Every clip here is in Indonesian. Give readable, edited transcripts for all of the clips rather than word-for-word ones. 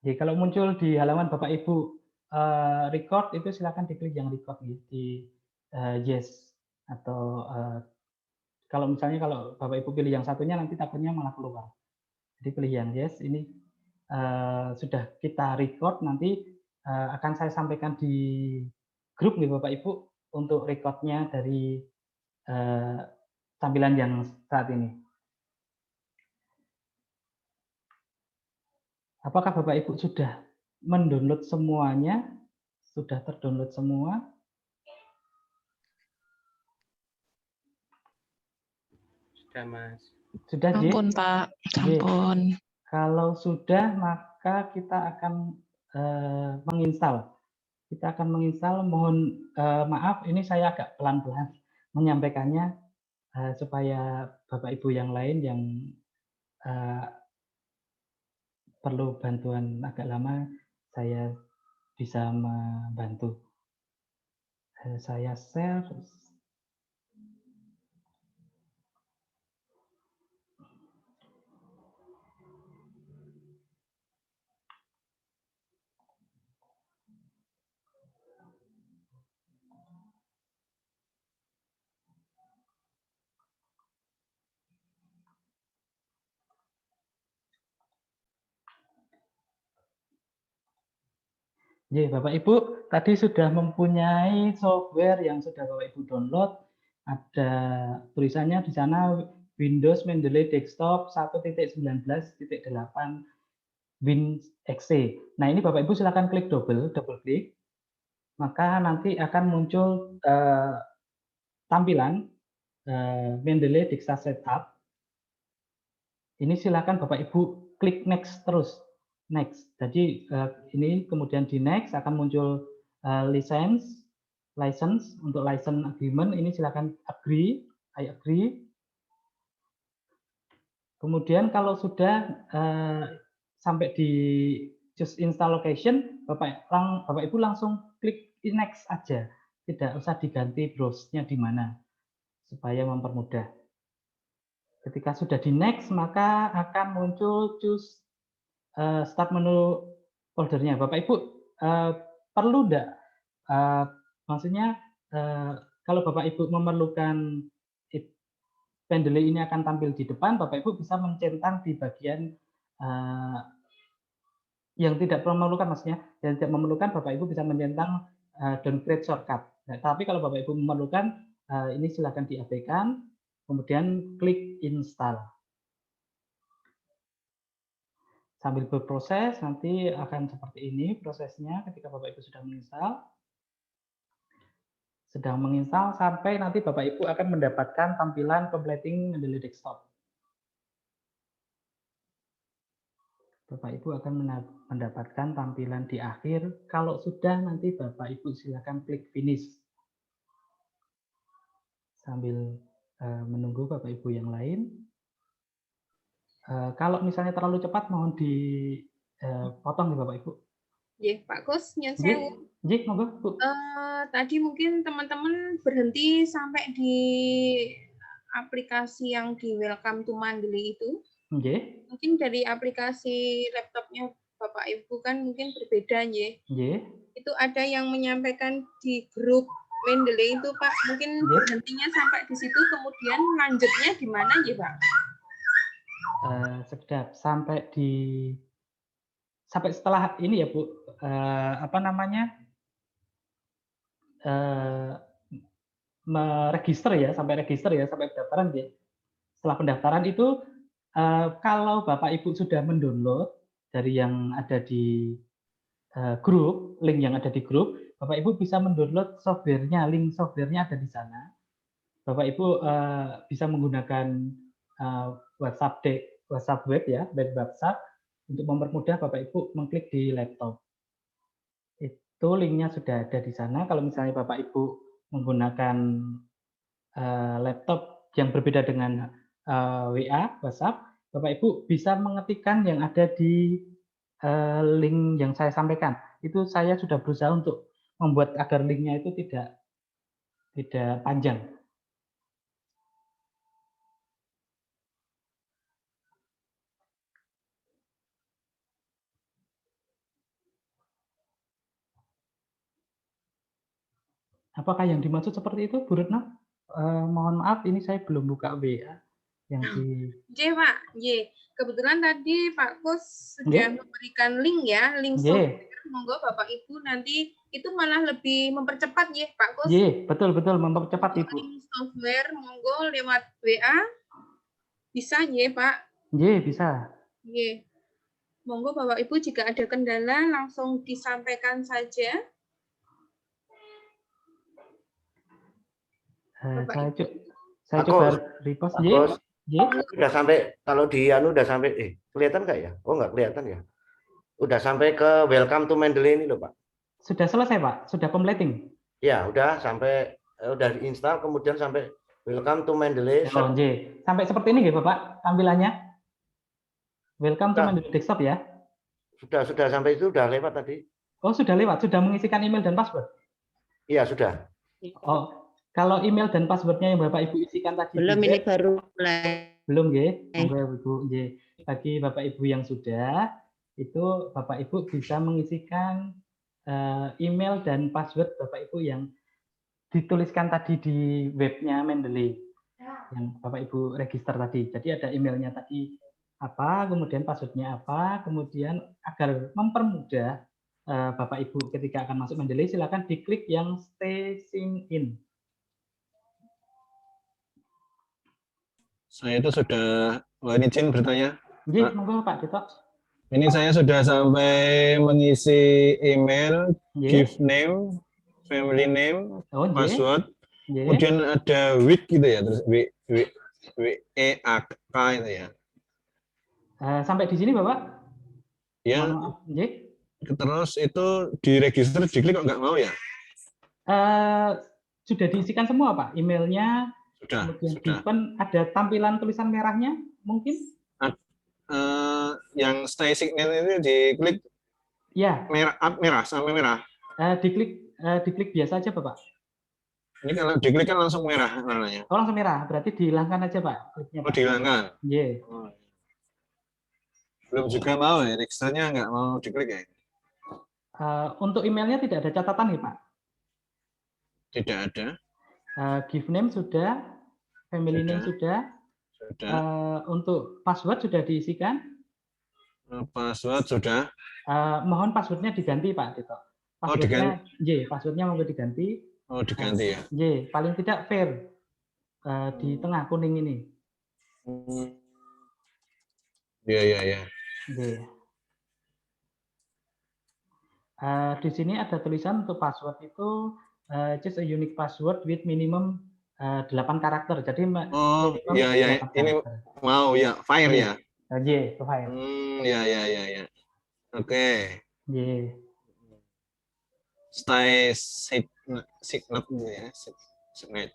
Jadi kalau muncul di halaman Bapak Ibu record itu silakan diklik yang record di yes atau kalau misalnya kalau Bapak Ibu pilih yang satunya nanti takutnya malah keluar. Jadi pilih yang yes ini sudah kita record nanti akan saya sampaikan di grup nih Bapak Ibu untuk recordnya dari tampilan yang saat ini. Apakah Bapak Ibu sudah mendownload semuanya? Sudah terdownload semua? Sudah, Mas. Sudah, J? Ampun, Pak. J. Ampun. Kalau sudah, maka kita akan menginstal. Kita akan menginstal. Mohon maaf, ini saya agak pelan-pelan menyampaikannya supaya Bapak Ibu yang lain yang perlu bantuan agak lama, saya bisa membantu. Saya share. Ya, Bapak Ibu tadi sudah mempunyai software yang sudah Bapak Ibu download. Ada tulisannya di sana Windows Mendeley Desktop 1.19.8 WinXE. Nah, ini Bapak Ibu silakan klik double klik. Maka nanti akan muncul tampilan Mendeley Desktop Setup. Ini silakan Bapak Ibu klik next terus. Next. Jadi ini kemudian di next akan muncul license untuk license agreement. Ini silakan agree, I agree. Kemudian kalau sudah sampai di just install location, Bapak Ibu langsung klik next aja. Tidak usah diganti browse-nya di mana supaya mempermudah. Ketika sudah di next, maka akan muncul choose start menu foldernya. Bapak Ibu perlu enggak? Maksudnya kalau Bapak Ibu memerlukan Mendeley ini akan tampil di depan, Bapak Ibu bisa mencentang di bagian yang tidak memerlukan, maksudnya yang tidak memerlukan, Bapak Ibu bisa mencentang downgrade shortcut. Nah, tapi kalau Bapak Ibu memerlukan, ini silakan diabaikan, kemudian klik install. Sambil berproses, nanti akan seperti ini prosesnya ketika Bapak Ibu sudah menginstal. Sedang menginstal sampai nanti Bapak Ibu akan mendapatkan tampilan completing Mendeley Desktop. Bapak Ibu akan mendapatkan tampilan di akhir. Kalau sudah, nanti Bapak Ibu silakan klik finish. Sambil menunggu Bapak Ibu yang lain. Kalau misalnya terlalu cepat, mohon dipotong nih Bapak Ibu. Ya, Pak Kus, nyun sewu. Nggih, monggo, Bu. Tadi mungkin teman-teman berhenti sampai di aplikasi yang di Welcome to Mendeley itu. Nggih. Mungkin dari aplikasi laptopnya Bapak Ibu kan mungkin berbeda, nggih. Nggih. Itu ada yang menyampaikan di grup Mendeley itu, Pak. Mungkin berhentinya sampai di situ, kemudian lanjutnya gimana, nggih, Pak? Sedap. Sampai setelah ini ya, Bu. Apa namanya? Meregister ya, sampai pendaftaran ya. Setelah pendaftaran itu kalau Bapak Ibu sudah mendownload dari yang ada di grup, link yang ada di grup, Bapak Ibu bisa mendownload softwarenya, link softwarenya ada di sana. Bapak Ibu bisa menggunakan WhatsApp web ya, web WhatsApp untuk mempermudah Bapak Ibu mengklik di laptop. Itu linknya sudah ada di sana. Kalau misalnya Bapak Ibu menggunakan laptop yang berbeda dengan WA, WhatsApp, Bapak Ibu bisa mengetikkan yang ada di link yang saya sampaikan. Itu saya sudah berusaha untuk membuat agar linknya itu tidak panjang. Apakah yang dimaksud seperti itu, Bu Retno? Mohon maaf, ini saya belum buka WA yang di. J, Pak. J. Kebetulan tadi Pak Kus sudah Nggih. memberikan link ya, link Nggih. software. Monggo Bapak Ibu nanti itu malah lebih mempercepat ya, Pak Kus. Nggih, betul mempercepat Ibu. Link software monggo lewat WA. Bisa ya, Pak? Nggih, bisa. Nggih. Monggo Bapak Ibu jika ada kendala langsung disampaikan saja. Saya coba repost. Nggih. Udah sampai, kalau di anu udah sampai, kelihatan nggak ya? Oh nggak kelihatan ya. Udah sampai ke welcome to Mendeley ini loh Pak. Sudah selesai Pak, sudah completing. Ya udah sampai, udah diinstal kemudian sampai welcome to Mendeley. Oh, sampai seperti ini nggih Bapak tampilannya. Welcome to Mendeley desktop ya. Sudah sampai itu udah lewat tadi. Oh sudah lewat, sudah mengisikan email dan password. Iya sudah. Oh kalau email dan passwordnya yang Bapak Ibu isikan tadi. Belum, ini baru mulai. Belum nggih, monggo Ibu nggih. Bagi Bapak Ibu yang sudah, itu Bapak Ibu bisa mengisikan email dan password Bapak Ibu yang dituliskan tadi di webnya Mendeley yang Bapak Ibu register tadi. Jadi ada emailnya tadi apa, kemudian passwordnya apa, kemudian agar mempermudah Bapak Ibu ketika akan masuk Mendeley, silakan diklik yang Stay Sign In. Saya itu sudah, ini izin bertanya. Nggih, monggo Pak Dito. Ini saya sudah sampai mengisi email, gift name, family name, password, kemudian ada week gitu ya, terus WEAK itu ya. Sampai di sini Bapak? Ya. Terus itu diregister, diklik kok nggak mau ya? Sudah diisikan semua Pak, emailnya. Sudah. Given, ada tampilan tulisan merahnya mungkin? Yang stay sign ini diklik ya. Merah sampai merah. Diklik biasa aja Bapak. Ini kalau diklik kan langsung merah warnanya. Oh langsung merah, berarti dihilangkan aja Pak. Kliknya, Pak. Oh dihilangkan? Iya. Belum juga mau ya, registernya nggak mau diklik ya? Untuk emailnya tidak ada catatan nih Pak? Tidak ada. Give name sudah, family name sudah. Untuk password sudah diisikan? Password sudah. Mohon passwordnya diganti Pak Tito. Passwordnya, passwordnya mau diganti. Oh diganti ya? Paling tidak fair di tengah kuning ini. Iya. Di sini ada tulisan untuk password itu choose a unique password with minimum 8 karakter. Jadi iya ini mau ya fire ya. Fire. Ya. Oke. Stay signet ya. Signet.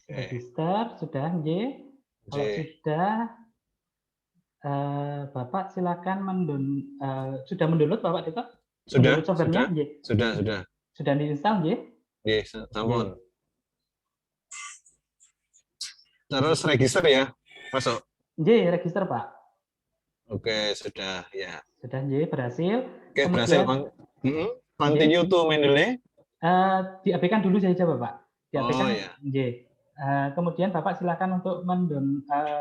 Register sudah Kalau sudah Bapak silakan sudah mendownload Bapak Dito? Sudah. Sudah diinstal sampun. Terus register ya, masuk. Register Pak. Oke, sudah ya. Sudah berhasil. Oke, berhasil. Continue to Mendeley. Diabaikan dulu saja Bapak. Diabaikan. Ya. Kemudian Bapak silakan untuk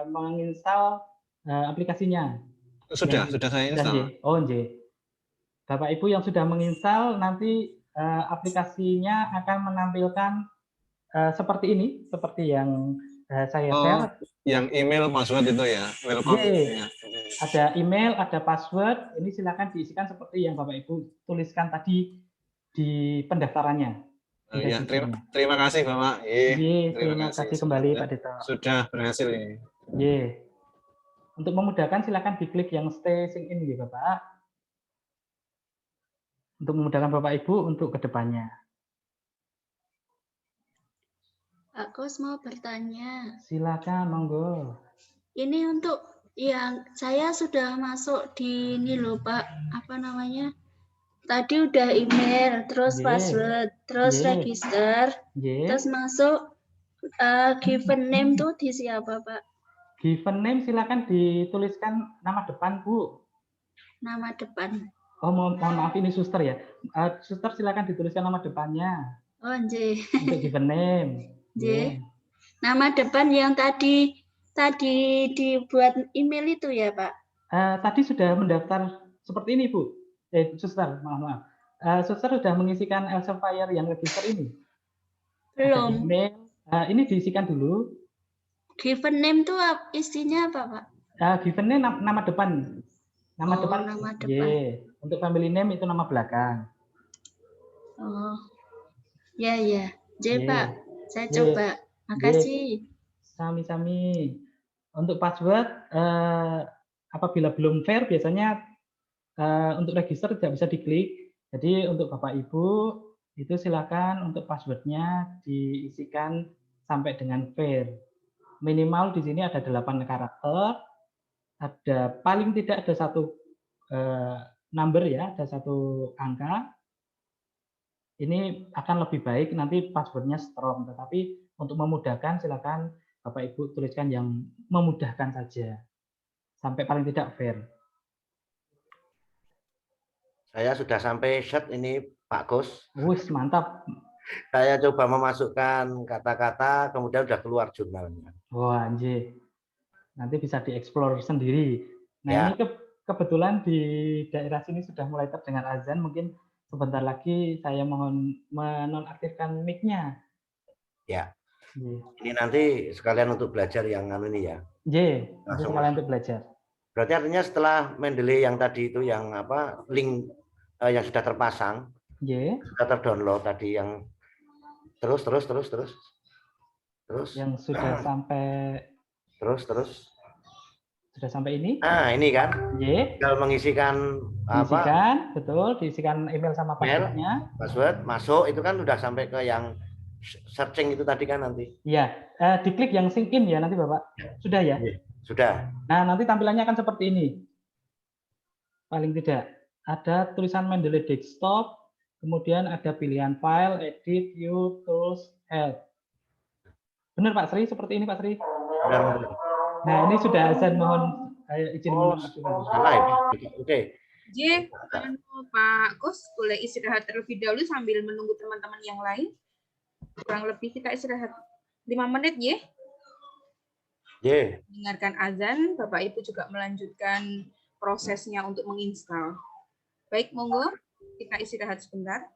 menginstal aplikasinya. Sudah saya install. Bapak Ibu yang sudah menginstal nanti aplikasinya akan menampilkan seperti ini, seperti yang saya share. Yang email password itu ya. Welcome. Ada email, ada password. Ini silakan diisikan seperti yang Bapak Ibu tuliskan tadi di pendaftarannya. Ya, terima kasih Bapak. Terima kasih kembali Pak Dito. Sudah berhasil ini. Untuk memudahkan silakan diklik yang stay sign in Bapak. Untuk memudahkan Bapak Ibu untuk kedepannya. Aku mau bertanya. Silakan, monggo. Ini untuk yang saya sudah masuk di ini loh Pak, apa namanya? Tadi udah email, terus password, terus register, terus masuk given name tuh di siapa Pak? Given name silakan dituliskan nama depan Bu. Nama depan. Oh mohon maaf ini suster ya. Suster silakan dituliskan nama depannya. Oh, nggih. Untuk given name. Nggih. Nama depan yang tadi dibuat email itu ya, Pak? Tadi sudah mendaftar seperti ini, Bu. Suster, maaf. Suster sudah mengisikan Elsevier yang register ini? Belum. Ini diisikan dulu. Given name itu isinya apa, Pak? Given name nama depan. Nama depan. Nama depan. Untuk family name itu nama belakang. Oh. Ya. Pak. Saya coba. Makasih. Sami-sami. Untuk password, apabila belum fair, biasanya untuk register tidak bisa diklik. Jadi untuk Bapak Ibu, itu silakan untuk passwordnya diisikan sampai dengan fair. Minimal di sini ada 8 karakter, ada paling tidak ada satu number ya, ada satu angka. Ini akan lebih baik nanti passwordnya strong, tetapi untuk memudahkan silakan Bapak Ibu tuliskan yang memudahkan saja, sampai paling tidak fair. Saya sudah sampai set ini Pak Gus. Wus, mantap. Saya coba memasukkan kata-kata, kemudian udah keluar jurnalnya. Wah, anjir. Nanti bisa dieksplor sendiri. Nah, Ya. ini kebetulan di daerah sini sudah mulai terdengar azan, mungkin sebentar lagi saya mohon menonaktifkan mic-nya. Ya. Ini nanti sekalian untuk belajar yang ini ya. Nanti sekalian untuk belajar. Berarti artinya setelah Mendeley yang tadi itu yang apa link yang sudah terpasang, sudah terdownload tadi yang terus yang sudah sampai sudah sampai ini. Nah, ini kan. Tinggal mengisikan diisikan, betul, diisikan email sama passwordnya. Password masuk itu kan sudah sampai ke yang searching itu tadi kan nanti. Iya, diklik yang sync in ya nanti Bapak. Sudah ya? Sudah. Nah, nanti tampilannya akan seperti ini. Paling tidak ada tulisan Mendeley desktop, kemudian ada pilihan file, edit, view, tools, help. Benar Pak Sri, seperti ini Pak Sri? Benar. Nah, ini sudah azan, mohon izin menonaktifkan. Salah ya? Oke. Pak Gus, boleh istirahat terlebih dahulu sambil menunggu teman-teman yang lain. Kurang lebih kita istirahat 5 menit ya. Dengarkan azan, Bapak Ibu juga melanjutkan prosesnya untuk menginstal. Baik, monggo kita istirahat sebentar.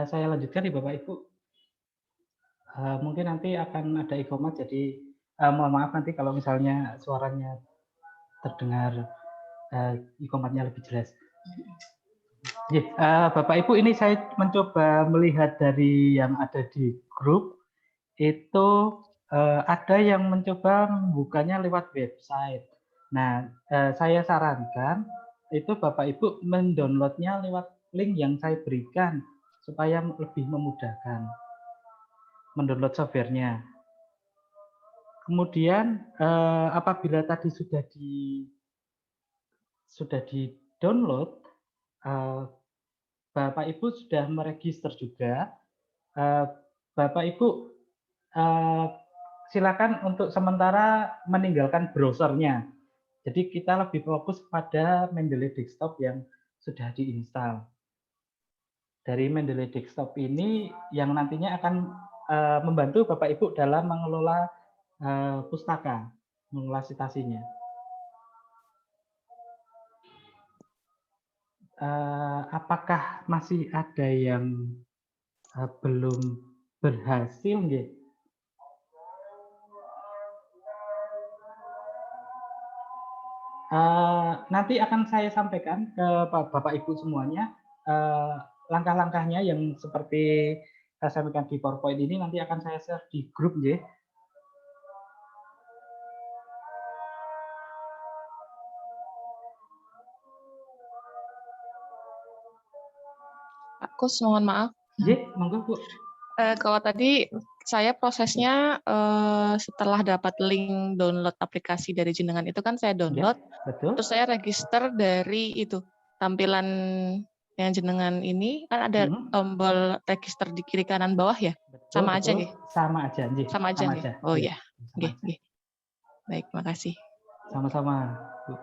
Saya lanjutkan nih Bapak Ibu. Mungkin nanti akan ada e-commerce, jadi mohon maaf nanti kalau misalnya suaranya terdengar e-commerce-nya lebih jelas. Bapak Ibu, ini saya mencoba melihat dari yang ada di grup, itu ada yang mencoba membukanya lewat website. Nah, saya sarankan itu Bapak Ibu mendownloadnya lewat link yang saya berikan supaya lebih memudahkan mendownload softwarenya. Kemudian apabila tadi sudah di-download, Bapak Ibu sudah meregister juga. Bapak Ibu silakan untuk sementara meninggalkan browsernya. Jadi kita lebih fokus pada Mendeley Desktop yang sudah diinstal. Dari Mendeley Desktop ini yang nantinya akan membantu Bapak Ibu dalam mengelola pustaka, mengelola citasinya. Apakah masih ada yang belum berhasil? Nanti akan saya sampaikan ke Bapak Ibu semuanya langkah-langkahnya yang seperti saya sampaikan di PowerPoint ini, nanti akan saya share di grup ya. Pak Kus, mohon maaf. Monggo Bu. Kalau tadi saya prosesnya setelah dapat link download aplikasi dari jenengan itu kan saya download, betul. Terus saya register dari itu tampilan yang jenengan ini kan ada tombol register di kiri kanan bawah ya, betul, sama betul. aja nggih? Sama aja, sama aja nggih. Oh ya, nggih. Baik, makasih. Sama-sama, Bu.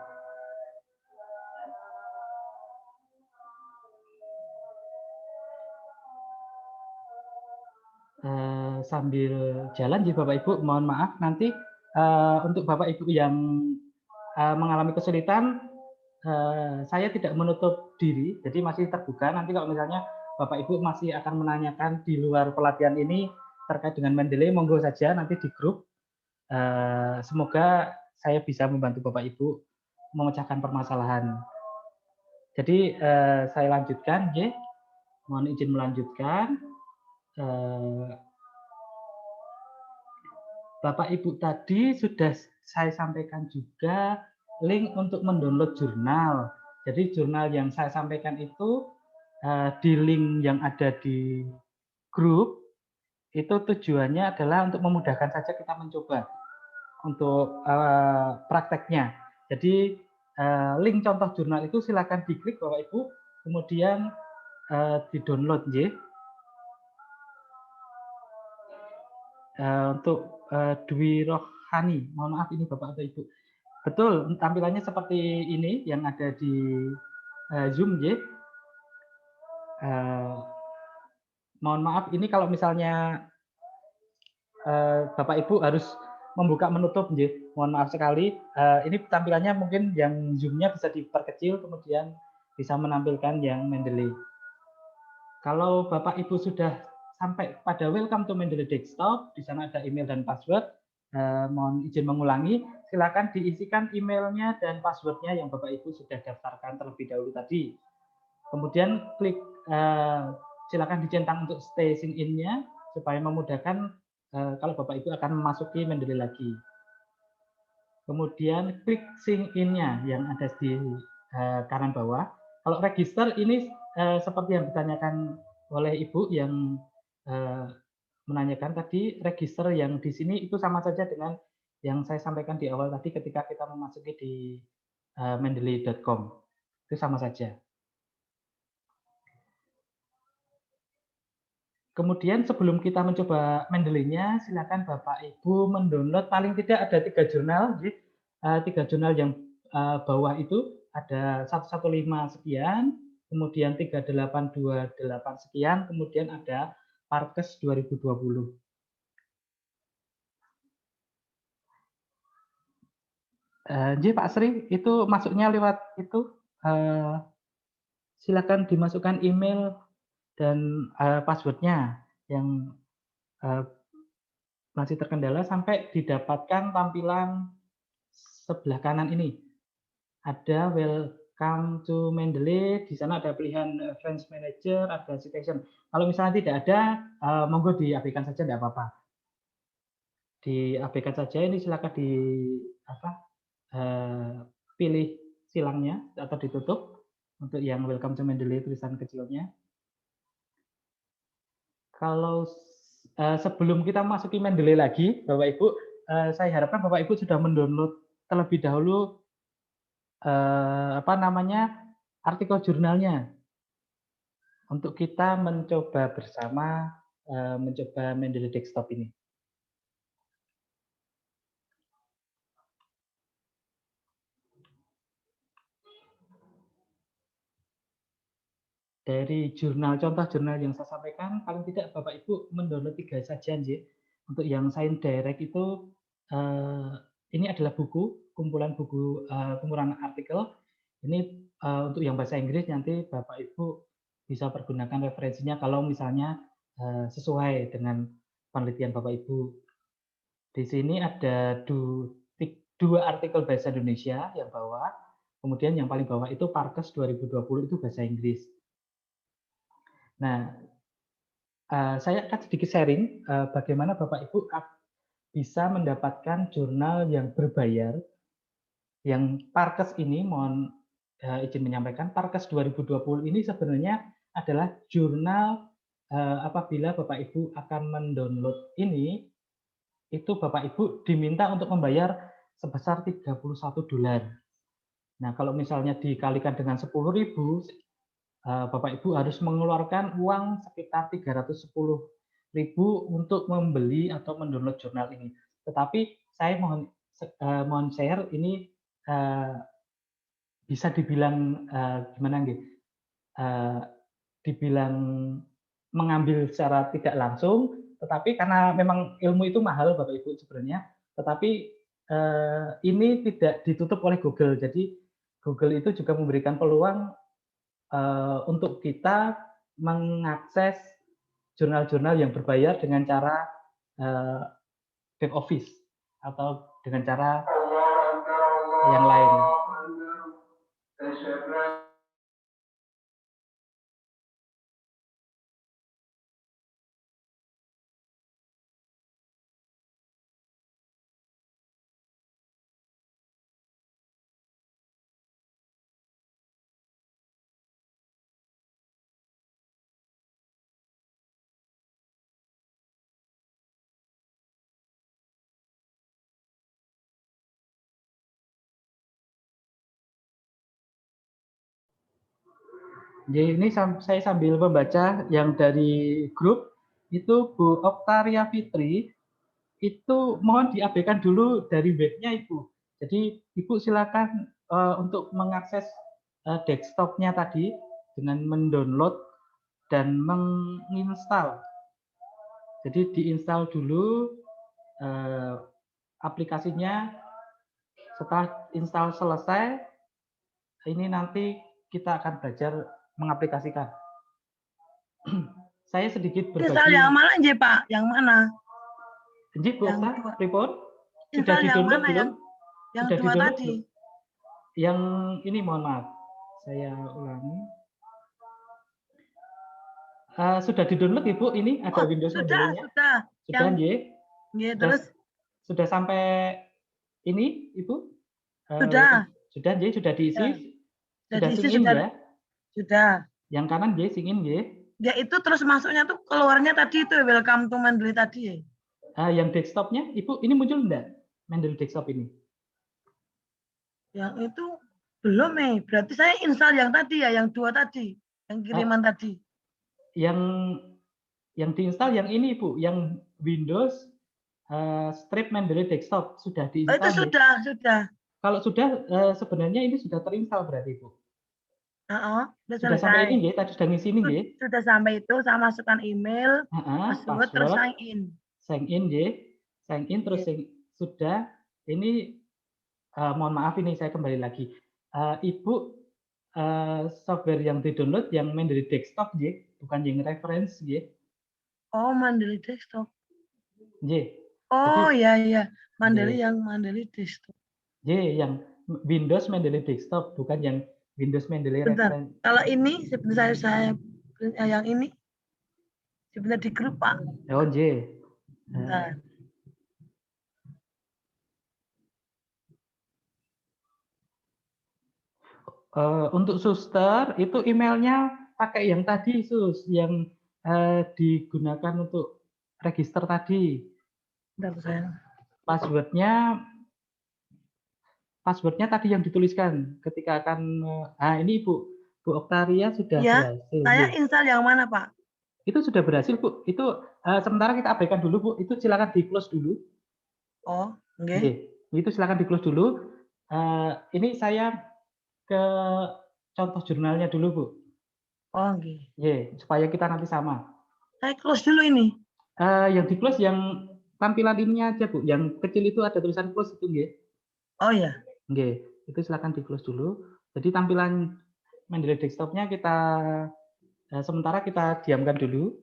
Sambil jalan jadi Bapak Ibu, mohon maaf nanti untuk Bapak Ibu yang mengalami kesulitan, saya tidak menutup diri, jadi masih terbuka. Nanti kalau misalnya Bapak Ibu masih akan menanyakan di luar pelatihan ini terkait dengan Mendeley, monggo saja nanti di grup. Semoga saya bisa membantu Bapak Ibu memecahkan permasalahan. Jadi saya lanjutkan, mohon izin melanjutkan. Bapak Ibu tadi sudah saya sampaikan juga link untuk mendownload jurnal. Jadi jurnal yang saya sampaikan itu di link yang ada di grup, itu tujuannya adalah untuk memudahkan saja kita mencoba untuk prakteknya. Jadi link contoh jurnal itu silakan diklik Bapak Ibu, kemudian di-download ya. Untuk Dwi Rohani, mohon maaf ini Bapak atau Ibu. Betul, tampilannya seperti ini yang ada di Zoom ya. Mohon maaf ini kalau misalnya Bapak Ibu harus membuka menutup ya. Mohon maaf sekali. Ini tampilannya mungkin yang Zoom-nya bisa diperkecil kemudian bisa menampilkan yang Mendeley. Kalau Bapak Ibu sudah sampai pada welcome to Mendeley Desktop, di sana ada email dan password. Mohon izin mengulangi, silakan diisikan emailnya dan passwordnya yang Bapak Ibu sudah daftarkan terlebih dahulu tadi. Kemudian klik silakan dicentang untuk stay sign in-nya supaya memudahkan kalau Bapak Ibu akan memasuki Mendeley lagi. Kemudian klik sign in-nya yang ada di kanan bawah. Kalau register ini seperti yang ditanyakan oleh Ibu yang menanyakan tadi, register yang di sini itu sama saja dengan yang saya sampaikan di awal tadi ketika kita memasuki di mendeley.com. Itu sama saja. Kemudian sebelum kita mencoba Mendeley-nya, silakan Bapak Ibu mendownload paling tidak ada 3 jurnal. 3 jurnal yang bawah itu ada 115 sekian, kemudian 3828 sekian, kemudian ada Parkes 2020. Pak Sri, itu masuknya lewat itu, silakan dimasukkan email dan passwordnya yang masih terkendala sampai didapatkan tampilan sebelah kanan ini. Ada welcome to Mendeley, di sana ada pilihan Friends Manager, ada citation. Kalau misalnya tidak ada, monggo diabaikan saja, tidak apa-apa. Diabaikan saja, ini silakan pilih silangnya atau ditutup untuk yang welcome to Mendeley tulisan kecilnya. Kalau sebelum kita masuki Mendeley lagi, Bapak Ibu, saya harapkan Bapak Ibu sudah mendownload terlebih dahulu artikel jurnalnya untuk kita mencoba bersama mencoba Mendeley desktop ini. Dari contoh jurnal yang saya sampaikan, paling tidak Bapak Ibu mendownload 3 saja, Nji. Untuk yang Science Direct itu, ini adalah kumpulan buku, kumpulan artikel. Ini untuk yang bahasa Inggris nanti Bapak Ibu bisa pergunakan referensinya kalau misalnya sesuai dengan penelitian Bapak Ibu. Di sini ada 2 artikel bahasa Indonesia yang bawah, kemudian yang paling bawah itu Parkes 2020 itu bahasa Inggris. Nah, saya akan sedikit sharing bagaimana Bapak Ibu bisa mendapatkan jurnal yang berbayar. Yang Parkes ini, mohon izin menyampaikan, Parkes 2020 ini sebenarnya adalah jurnal apabila Bapak Ibu akan mendownload ini, itu Bapak Ibu diminta untuk membayar sebesar $31. Nah, kalau misalnya dikalikan dengan 10.000, Bapak Ibu harus mengeluarkan uang sekitar 310.000 untuk membeli atau mendownload jurnal ini. Tetapi saya mohon share ini bisa dibilang gimana nggih? Dibilang mengambil secara tidak langsung, tetapi karena memang ilmu itu mahal Bapak Ibu sebenarnya, tetapi ini tidak ditutup oleh Google. Jadi Google itu juga memberikan peluang untuk kita mengakses jurnal-jurnal yang berbayar dengan cara back office atau dengan cara yang lain. Jadi ini saya sambil membaca yang dari grup, itu Bu Oktaria Fitri, itu mohon diabaikan dulu dari webnya Ibu. Jadi Ibu silakan untuk mengakses desktopnya tadi dengan mendownload dan menginstal. Jadi diinstal dulu aplikasinya. Setelah install selesai, ini nanti kita akan belajar mengaplikasikan. Saya sedikit berbagi. Install yang mana aja Pak? Yang mana? Jadi Bu Okta, report sudah di-download belum? Yang dua tadi. Yang ini mohon maaf, saya ulangi. Sudah di-download Ibu, ini ada Windows Mendeley-nya? Sudah, nggih. Terus sudah sampai ini Ibu? Sudah nggih, sudah diisi. Sudah diisi, sign in ya? Sudah. Yang kanan nggih, sign in nggih. Ya itu terus masuknya tuh keluarnya tadi itu welcome to Mendeley tadi. Yang desktopnya Ibu ini muncul enggak? Mendeley desktop ini? Yang itu belum berarti saya install yang tadi ya, yang 2 tadi, yang kiriman tadi. Yang diinstal yang ini Ibu, yang Windows Strip Mendeley desktop sudah diinstal. Itu sudah. Kalau sudah sebenarnya ini sudah terinstall berarti Ibu. Sudah sampai ini nggih, tadi sudah ngisi ini nggih. Sudah sampai itu, saya masukkan email, password terus sign in. Sign in nggih. Sign in terus sudah. Ini mohon maaf ini saya kembali lagi. Ibu software yang di-download yang Mendeley desktop nggih, bukan yang reference nggih. Oh, Mendeley desktop. Nggih. Oh, Jadi, ya ya. Mendeley nggih. yang Mendeley desktop. Nggih, yang Windows Mendeley desktop, bukan yang Windows Mendeley Bentar. reference. Kalau ini sebenarnya saya yang ini sebenarnya di grup, Pak. Oh, nggih. Bentar. Untuk suster itu emailnya pakai yang tadi Sus, yang digunakan untuk register tadi. Bentar, saya. Passwordnya tadi yang dituliskan ketika akan ini Bu Oktaria sudah Ya, berhasil. saya install yang mana Pak? Itu sudah berhasil Bu. Itu sementara kita abaikan dulu Bu. Itu silakan di close dulu. Oh, oke. Itu silakan di close dulu. Ini saya ke contoh jurnalnya dulu Bu. Oh, oke. Supaya kita nanti sama. Saya close dulu ini. Yang di close yang tampilan ininya aja Bu. Yang kecil itu ada tulisan close itu nggih. Oh ya. Nggih, itu silakan di close dulu. Jadi tampilan Mendeley desktopnya kita sementara kita diamkan dulu.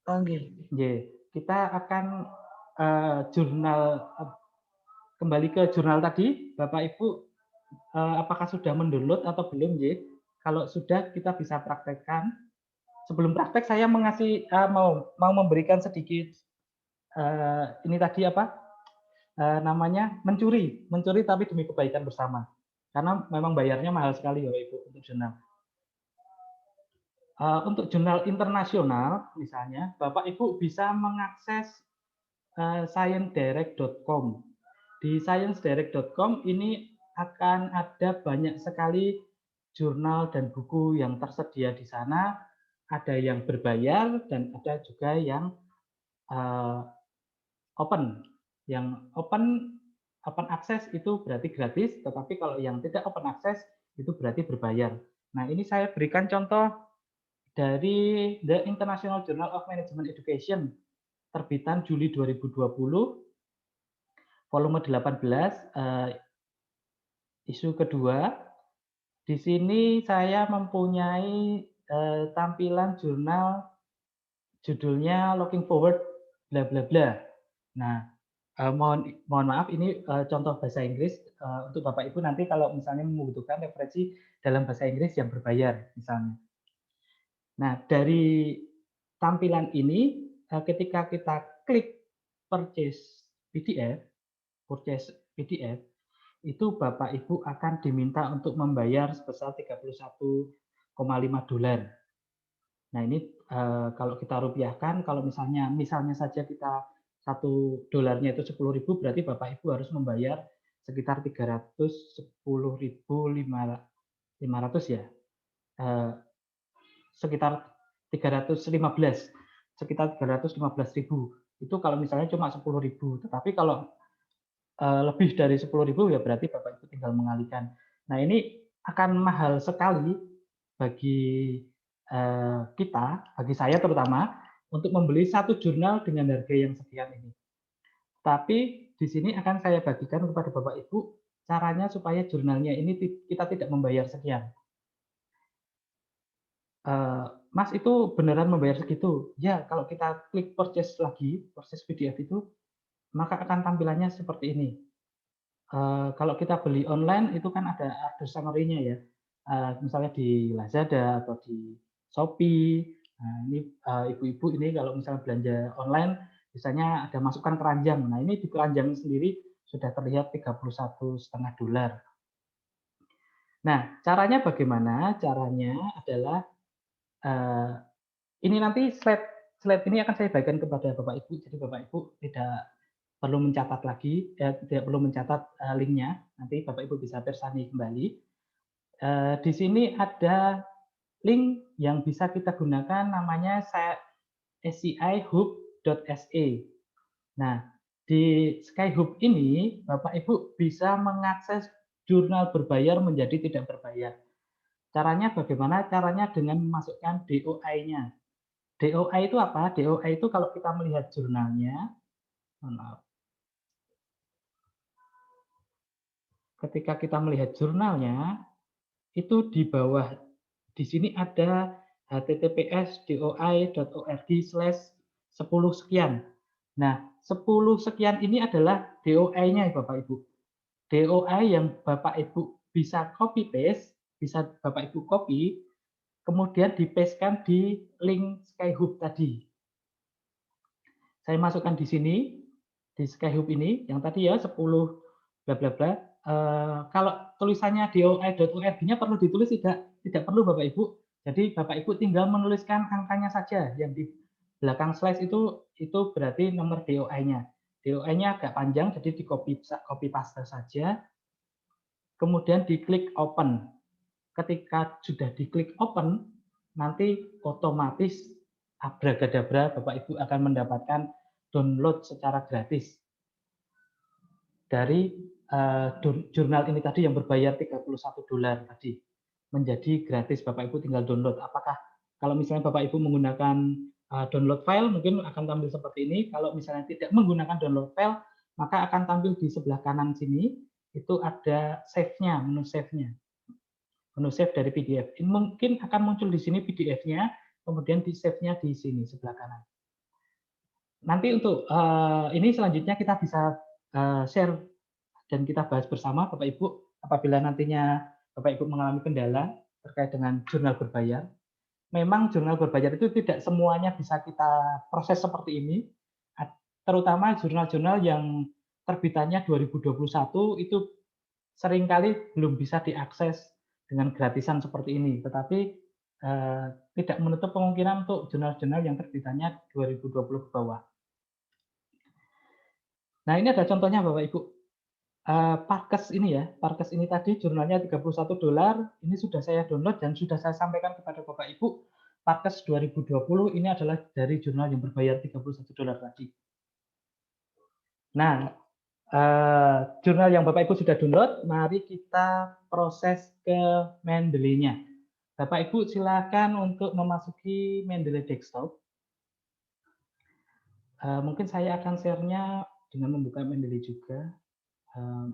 Oke. Nggih, kita akan kembali ke jurnal tadi, Bapak Ibu apakah sudah mendownload atau belum nggih? Kalau sudah kita bisa praktekkan. Sebelum praktek saya mau memberikan sedikit ini tadi apa? Namanya mencuri tapi demi kebaikan bersama. Karena memang bayarnya mahal sekali Bapak Ibu untuk jurnal. Untuk jurnal internasional misalnya, Bapak Ibu bisa mengakses sciencedirect.com. Di sciencedirect.com ini akan ada banyak sekali jurnal dan buku yang tersedia di sana. Ada yang berbayar dan ada juga yang open. Yang open access itu berarti gratis, tetapi kalau yang tidak open access itu berarti berbayar. Nah, ini saya berikan contoh dari The International Journal of Management Education, terbitan Juli 2020, volume 18, isu kedua. Di sini saya mempunyai tampilan jurnal judulnya Looking Forward bla bla bla. Nah, mohon maaf ini contoh bahasa Inggris untuk Bapak Ibu nanti kalau misalnya membutuhkan referensi dalam bahasa Inggris yang berbayar misalnya. Nah, dari tampilan ini ketika kita klik purchase PDF, itu Bapak Ibu akan diminta untuk membayar sebesar $31,5. Nah, ini kalau kita rupiahkan, kalau misalnya saja kita $1 itu 10.000, berarti Bapak Ibu harus membayar sekitar 310.500 ya. Sekitar 315.000. Itu kalau misalnya cuma 10.000. Tetapi kalau lebih dari 10.000 ya berarti Bapak Ibu tinggal mengalihkan. Nah, ini akan mahal sekali bagi kita, bagi saya terutama, untuk membeli satu jurnal dengan harga yang sekian ini. Tapi di sini akan saya bagikan kepada Bapak Ibu caranya supaya jurnalnya ini kita tidak membayar sekian. Mas itu beneran membayar segitu? Ya, kalau kita klik purchase PDF itu, maka akan tampilannya seperti ini. Kalau kita beli online itu kan ada summary-nya ya. Misalnya di Lazada atau di Shopee. Nah, ini ibu-ibu ini kalau misalnya belanja online biasanya ada masukkan keranjang. Nah, ini di keranjang sendiri sudah terlihat $31,5. Nah, caranya bagaimana? Caranya adalah ini nanti slide ini akan saya bagikan kepada Bapak Ibu. Jadi Bapak Ibu tidak perlu mencatat lagi, tidak perlu mencatat linknya. Nanti Bapak Ibu bisa persani kembali. Di sini ada link yang bisa kita gunakan namanya scihub.se. Nah, di Skyhub ini Bapak Ibu bisa mengakses jurnal berbayar menjadi tidak berbayar. Caranya bagaimana? Caranya dengan memasukkan DOI-nya. DOI itu apa? DOI itu kalau kita melihat jurnalnya, ketika kita melihat jurnalnya, itu di bawah di sini ada https://doi.org/10 sekian. Nah, 10 sekian ini adalah DOI-nya Bapak Ibu. DOI yang Bapak Ibu bisa copy paste, bisa Bapak Ibu copy, kemudian dipastekan di link Skyhub tadi. Saya masukkan di sini, di Skyhub ini, yang tadi ya 10 bla bla bla. Kalau tulisannya doi.org-nya perlu ditulis tidak perlu Bapak Ibu. Jadi Bapak Ibu tinggal menuliskan angkanya saja. Yang di belakang slash itu berarti nomor DOI-nya. DOI-nya agak panjang, jadi di copy paste saja. Kemudian diklik open. Ketika sudah diklik open, nanti otomatis abragadabra Bapak Ibu akan mendapatkan download secara gratis dari jurnal ini tadi yang berbayar $31 tadi menjadi gratis. Bapak Ibu tinggal download. Apakah kalau misalnya Bapak Ibu menggunakan download file mungkin akan tampil seperti ini. Kalau misalnya tidak menggunakan download file maka akan tampil di sebelah kanan sini itu ada save-nya, menu save-nya. Menu save dari PDF. Ini mungkin akan muncul di sini PDF-nya, kemudian di save-nya di sini sebelah kanan. Nanti untuk ini selanjutnya kita bisa share dan kita bahas bersama Bapak Ibu apabila nantinya Bapak Ibu mengalami kendala terkait dengan jurnal berbayar. Memang jurnal berbayar itu tidak semuanya bisa kita proses seperti ini, terutama jurnal-jurnal yang terbitannya 2021 itu seringkali belum bisa diakses dengan gratisan seperti ini, tetapi tidak menutup kemungkinan untuk jurnal-jurnal yang terbitannya 2020 ke bawah. Nah, ini ada contohnya Bapak Ibu. Parkes ini ya, Parkes ini tadi jurnalnya $31, ini sudah saya download dan sudah saya sampaikan kepada Bapak Ibu. Parkes 2020 ini adalah dari jurnal yang berbayar $31 tadi. Nah, jurnal yang Bapak Ibu sudah download, mari kita proses ke Mendeley-nya. Bapak Ibu silakan untuk memasuki Mendeley desktop. Mungkin saya akan share-nya dengan membuka Mendeley juga.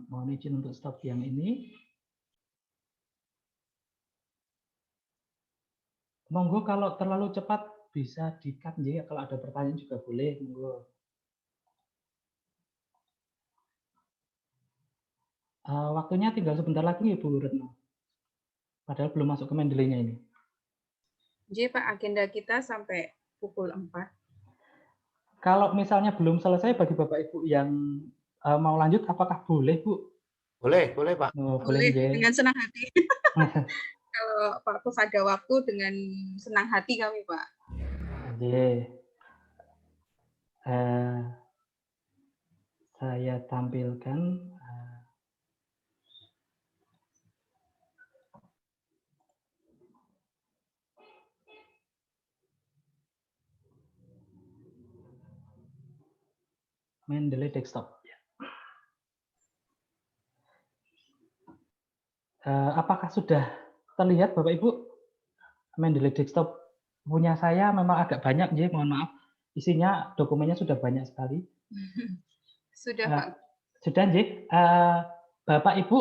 Mohon izin untuk stop yang ini. Monggo kalau terlalu cepat bisa di-cut ya. Kalau ada pertanyaan juga boleh. Monggo. Waktunya tinggal sebentar lagi ya Bu Retno. Padahal belum masuk ke Mendeley-nya ini. Jadi Pak, agenda kita sampai pukul 4. Kalau misalnya belum selesai bagi Bapak Ibu yang mau lanjut, apakah boleh Bu? Boleh Pak. Oh, boleh dengan senang hati. Kalau Pak Pus ada waktu dengan senang hati kami Pak. Saya tampilkan. Mendeley desktop. Apakah sudah terlihat Bapak Ibu? Mendeley desktop punya saya memang agak banyak, ya, mohon maaf. Isinya dokumennya sudah banyak sekali. Sudah Pak. Sudah, J. Bapak Ibu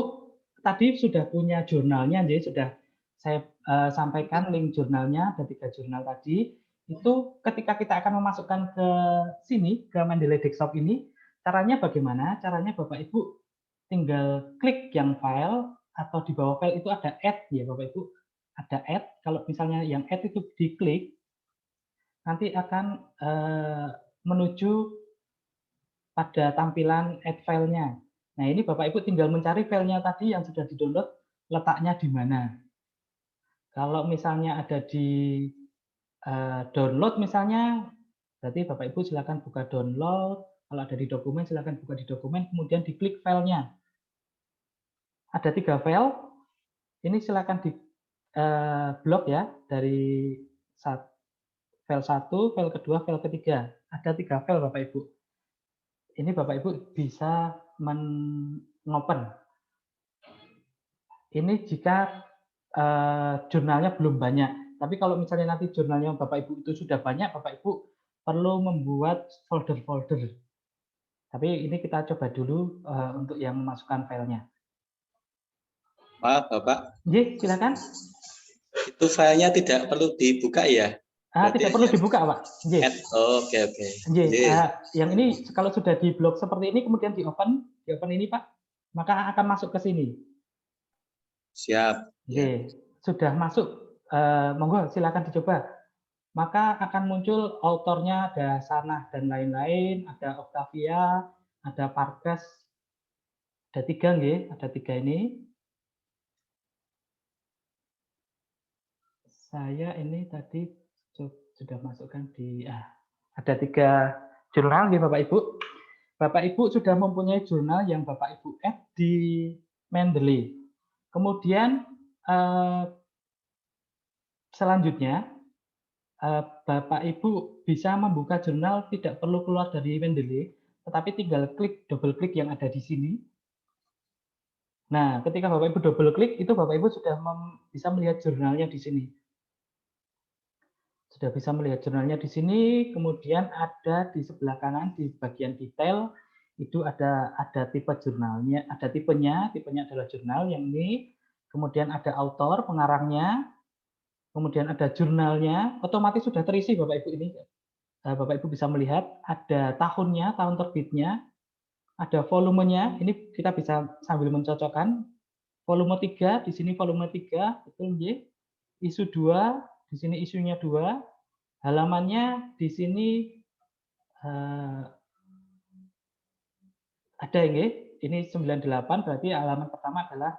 tadi sudah punya jurnalnya, J. Sudah saya sampaikan link jurnalnya, ada 3 jurnal tadi. Itu ketika kita akan memasukkan ke sini, ke Mendeley desktop ini, caranya bagaimana? Caranya Bapak Ibu tinggal klik yang file, atau di bawah file itu ada add, ya Bapak Ibu. Ada add, kalau misalnya yang add itu diklik, nanti akan menuju pada tampilan add filenya. Nah, ini Bapak Ibu tinggal mencari filenya tadi yang sudah di-download, letaknya di mana. Kalau misalnya ada di download misalnya, berarti Bapak Ibu silakan buka download. Kalau ada di dokumen, silakan buka di dokumen, kemudian diklik filenya. Ada 3 file. Ini silakan di blok ya, dari file 1, file kedua, file ketiga. Ada 3 file Bapak Ibu. Ini Bapak Ibu bisa men-open. Ini jika jurnalnya belum banyak. Tapi kalau misalnya nanti jurnalnya Bapak Ibu itu sudah banyak, Bapak Ibu perlu membuat folder-folder. Tapi ini kita coba dulu untuk yang memasukkan filenya. Maaf, Bapak. Silakan. Itu filenya tidak perlu dibuka ya? Tidak perlu dibuka, Pak. Oke. Yang ini kalau sudah di blok seperti ini kemudian di open ini, Pak, maka akan masuk ke sini. Siap. Sudah masuk. Monggo silakan dicoba. Maka akan muncul autornya, ada Sanah dan lain-lain, ada Octavia, ada Parkes, ada 3 ada 3 ini. Saya ini tadi sudah masukkan di ada 3 jurnal Bapak Ibu. Bapak Ibu sudah mempunyai jurnal yang Bapak Ibu add di Mendeley. Kemudian selanjutnya Bapak Ibu bisa membuka jurnal tidak perlu keluar dari Mendeley, tetapi tinggal double klik yang ada di sini. Nah, ketika Bapak Ibu double klik itu Bapak Ibu sudah bisa melihat jurnalnya di sini. Sudah bisa melihat jurnalnya di sini, kemudian ada di sebelah kanan di bagian detail itu ada tipe jurnalnya, ada tipenya adalah jurnal yang ini, kemudian ada author, pengarangnya, kemudian ada jurnalnya, otomatis sudah terisi Bapak Ibu ini. Bapak Ibu bisa melihat ada tahunnya, tahun terbitnya, ada volumenya, ini kita bisa sambil mencocokkan. Volume 3, di sini volume 3, betul nggih. Isu 2, di sini isunya 2, halamannya di sini ada ini 98, berarti halaman pertama adalah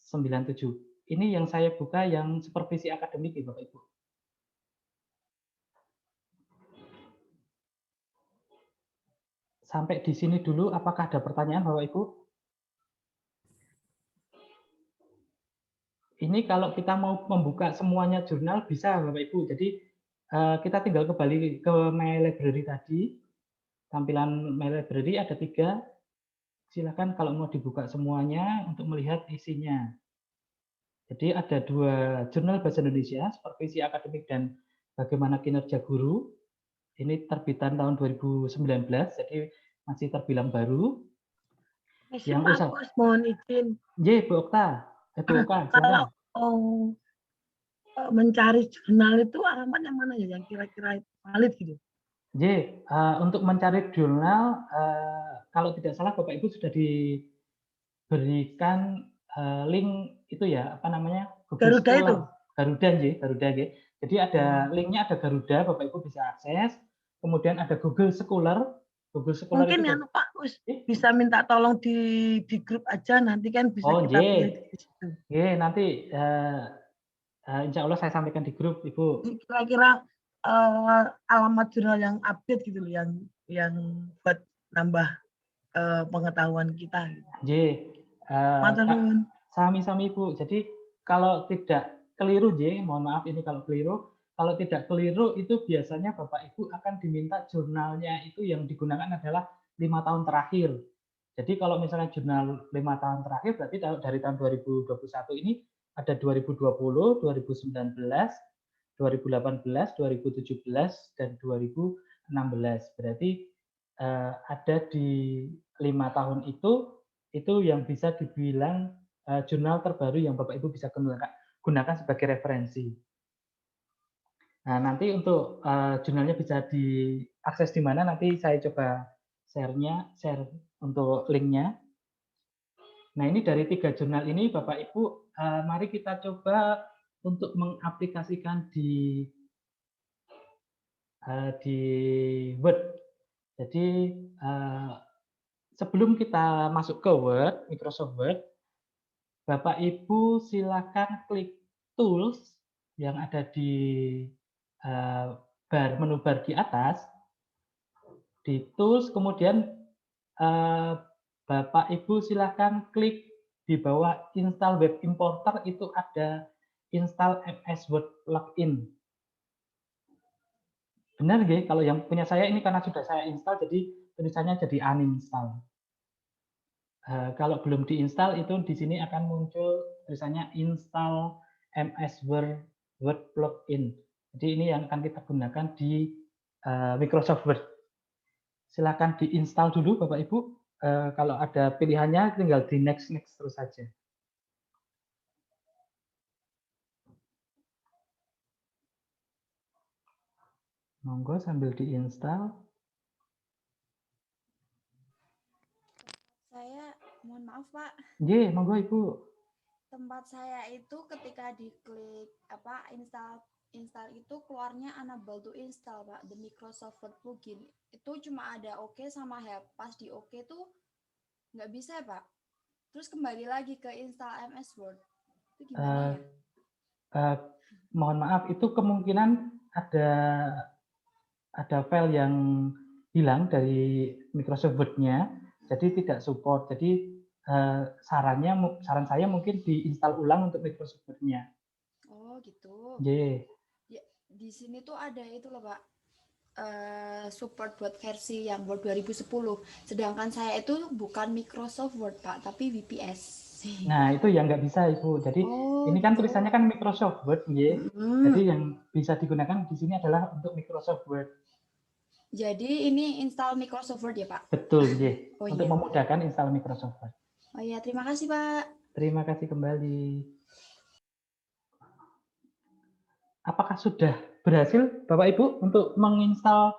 97. Ini yang saya buka yang supervisi akademik Bapak Ibu. Sampai di sini dulu, apakah ada pertanyaan Bapak Ibu? Ini kalau kita mau membuka semuanya jurnal bisa Bapak Ibu. Jadi kita tinggal kembali ke My Library tadi. Tampilan My Library ada 3. Silakan kalau mau dibuka semuanya untuk melihat isinya. Jadi ada 2 jurnal bahasa Indonesia, supervisi akademik dan bagaimana kinerja guru. Ini terbitan tahun 2019, jadi masih terbilang baru. Yang mohon izin. Bu Okta. Kalau mencari jurnal itu alamatnya mana ya yang kira-kira valid gitu? Untuk mencari jurnal, kalau tidak salah Bapak Ibu sudah diberikan link itu ya, apa namanya? Garuda itu? Garuda. Jadi ada linknya, ada Garuda, Bapak Ibu bisa akses. Kemudian ada Google Scholar. Mungkin ya Pak bisa minta tolong di grup aja, nanti kan bisa kita pilih di situ. Nanti insya Allah saya sampaikan di grup Ibu. Kira-kira alamat jurnal yang update gitu loh, yang buat nambah pengetahuan kita. Sami-sami Ibu. Jadi kalau tidak keliru, mohon maaf ini kalau keliru. Kalau tidak keliru itu biasanya Bapak Ibu akan diminta jurnalnya itu yang digunakan adalah 5 tahun terakhir. Jadi kalau misalnya jurnal 5 tahun terakhir berarti dari tahun 2021 ini ada 2020, 2019, 2018, 2017 dan 2016. Berarti ada di 5 tahun itu yang bisa dibilang jurnal terbaru yang Bapak Ibu bisa gunakan sebagai referensi. Nah, nanti untuk jurnalnya bisa diakses di mana, nanti saya coba share untuk linknya. Nah, ini dari 3 jurnal ini, Bapak Ibu, mari kita coba untuk mengaplikasikan di Word. Jadi, sebelum kita masuk ke Word, Microsoft Word, Bapak Ibu silakan klik Tools yang ada di menu bar di atas, di Tools, kemudian Bapak Ibu silakan klik di bawah Install Web Importer, itu ada Install MS Word Plugin. Benar nggih? Kalau yang punya saya ini karena sudah saya install, jadi tulisannya jadi uninstall. Kalau belum diinstal itu di sini akan muncul tulisannya Install MS Word Plugin. Jadi ini yang akan kita gunakan di Microsoft Word. Silakan diinstal dulu Bapak Ibu. Kalau ada pilihannya tinggal di next terus saja. Monggo sambil diinstal. Saya mohon maaf Pak. Nggih, monggo Ibu. Tempat saya itu ketika diklik install itu keluarnya unable to install Pak, the Microsoft Word plugin. Itu cuma ada OK sama help. Pas di OK tuh nggak bisa ya Pak. Terus kembali lagi ke install MS Word. Itu gimana ya? Mohon maaf, itu kemungkinan ada file yang hilang dari Microsoft Word-nya, jadi tidak support. Jadi saran saya mungkin diinstal ulang untuk Microsoft Word-nya. Oh gitu. Yeah. Ya, di sini tuh ada itu loh Pak, support buat versi yang Word 2010. Sedangkan saya itu bukan Microsoft Word Pak, tapi WPS. Nah itu yang nggak bisa Ibu. Jadi ini kan tulisannya kan Microsoft Word, Jadi yang bisa digunakan di sini adalah untuk Microsoft Word. Jadi ini install Microsoft Word ya Pak? Betul, Oh, untuk iya. memudahkan install Microsoft Word. Oh iya, terima kasih Pak. Terima kasih kembali. Apakah sudah berhasil Bapak Ibu untuk menginstal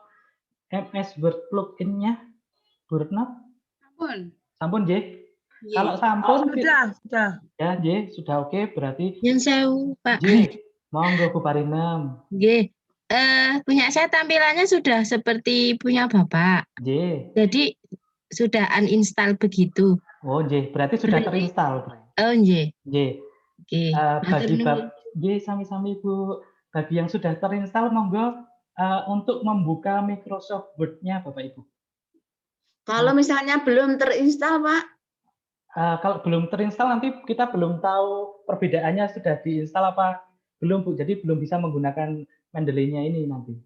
MS Word plugin-nya, Bu Retno? Sampun, J. Kalau sampun, sudah. Ya, J, sudah oke. Berarti. Yang sewu, Pak. J, monggo Bu Parinem. J. Punya saya tampilannya sudah seperti punya Bapak. J. Jadi sudah uninstall begitu. Oh, J, berarti sudah terinstall. Oh, J. J. Oke. Bagi J, sami-sami Bu. Bagi yang sudah terinstall, monggo untuk membuka Microsoft Word-nya, Bapak Ibu. Kalau misalnya belum terinstall, Pak? Kalau belum terinstall, nanti kita belum tahu perbedaannya sudah diinstal apa belum, Bu. Jadi belum bisa menggunakan Mendeley-nya ini nanti.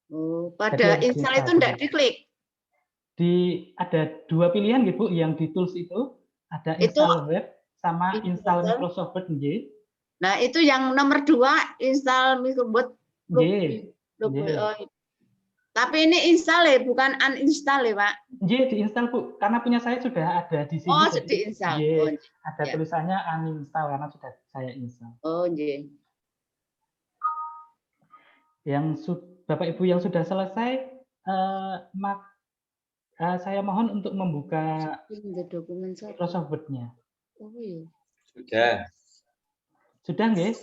Oh, pada install itu enggak diklik? Ada dua pilihan, Bu, yang di tools itu. Ada install web sama install Microsoft Word. Nah, itu yang nomor 2, install Microsoft Word. Tapi ini install ya, bukan uninstall ya, Pak? Diinstal, Bu. Karena punya saya sudah ada di sini. Oh, diinstal. Ada tulisannya uninstall karena sudah saya install. Oh, iya. Bapak Ibu yang sudah selesai, saya mohon untuk membuka Microsoft Word-nya. Oh, iya. Sudah. Sudah, nggih?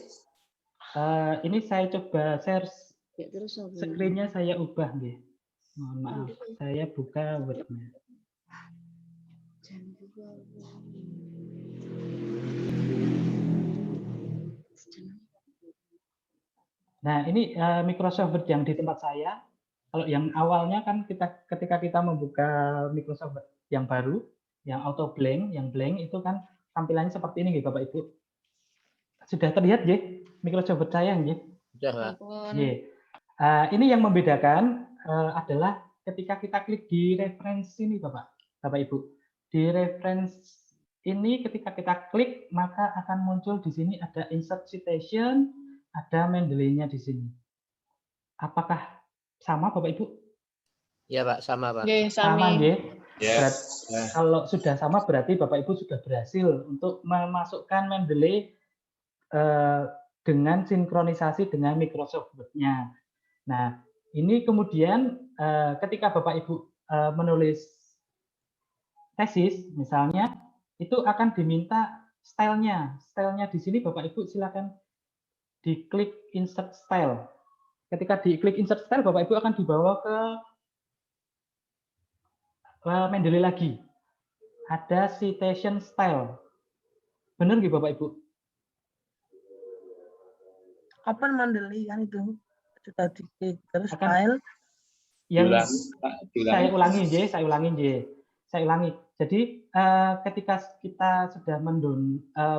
Ini saya coba share screen-nya, saya ubah, nggih. Mohon maaf, saya buka Word-nya. Nah, ini Microsoft Word yang di tempat saya. Kalau yang awalnya kan ketika kita membuka Microsoft Word yang baru, yang auto blank, yang blank itu kan tampilannya seperti ini, Bapak Ibu. Sudah terlihat, Microsoft Word saya, Sudah, Pak. Ini yang membedakan adalah ketika kita klik di reference ini, Bapak Ibu. Di reference ini ketika kita klik, maka akan muncul di sini ada insert citation, ada Mendeley-nya di sini. Apakah sama, Bapak Ibu? Ya, Pak, sama, Pak. Sama, Kalau sudah sama, berarti Bapak Ibu sudah berhasil untuk memasukkan Mendeley dengan sinkronisasi dengan Microsoft Word-nya. Nah, ini kemudian ketika Bapak Ibu menulis tesis, misalnya, itu akan diminta stylenya. Stylenya di sini Bapak Ibu silakan diklik insert style. Ketika diklik insert style, Bapak Ibu akan dibawa ke Mendeley lagi. Ada citation style. Benar nggih Bapak Ibu? Open Mendeley kan itu sudah diklik terus style. Yang saya ulangi, saya ulangi. Jadi ketika kita sudah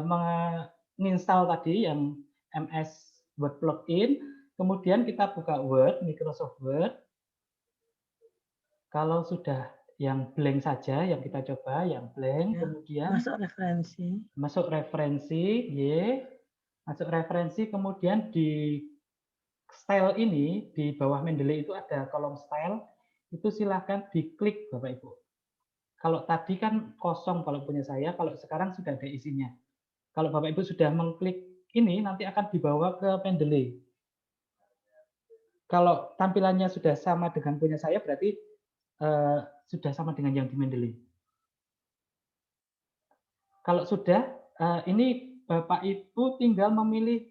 menginstal tadi yang MS Word plugin, kemudian kita buka Word, Microsoft Word. Kalau sudah yang blank saja, yang kita coba, yang blank, kemudian masuk referensi, kemudian di style ini, di bawah Mendeley itu ada kolom style, itu silahkan diklik, Bapak Ibu. Kalau tadi kan kosong kalau punya saya, kalau sekarang sudah ada isinya. Kalau Bapak Ibu sudah mengklik ini, nanti akan dibawa ke Mendeley. Kalau tampilannya sudah sama dengan punya saya, berarti sudah sama dengan yang di Mendeley. Kalau sudah, ini Bapak Ibu tinggal memilih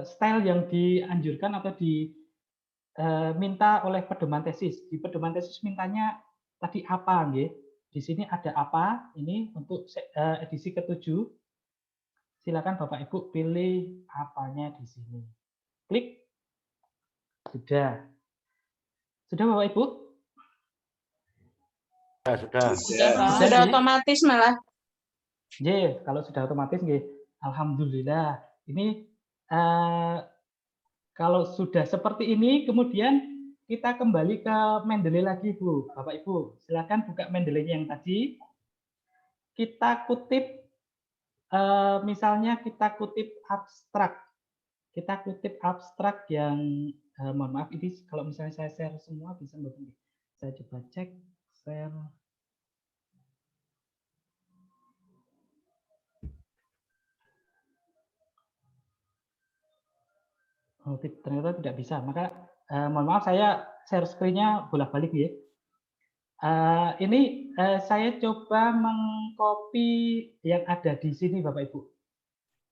style yang dianjurkan atau diminta oleh pedoman tesis. Di pedoman tesis mintanya tadi apa, nggih? Di sini ada apa? Ini untuk edisi ke-7. Silakan Bapak Ibu pilih apanya di sini. Klik. Sudah. Sudah Bapak Ibu? Sudah otomatis malah. J, kalau sudah otomatis nggih. Alhamdulillah. Ini kalau sudah seperti ini, kemudian kita kembali ke Mendeley lagi, Bu. Bapak Ibu, silakan buka Mendeley-nya yang tadi. Kita kutip, misalnya kita kutip abstrak. Kita kutip abstrak yang, mohon maaf, ini kalau misalnya saya share semua bisa nggak? Saya coba cek, share. Oh, ternyata tidak bisa. Maka mohon maaf, saya share screen-nya bolak-balik ya. Ini saya coba mengcopy yang ada di sini, Bapak Ibu.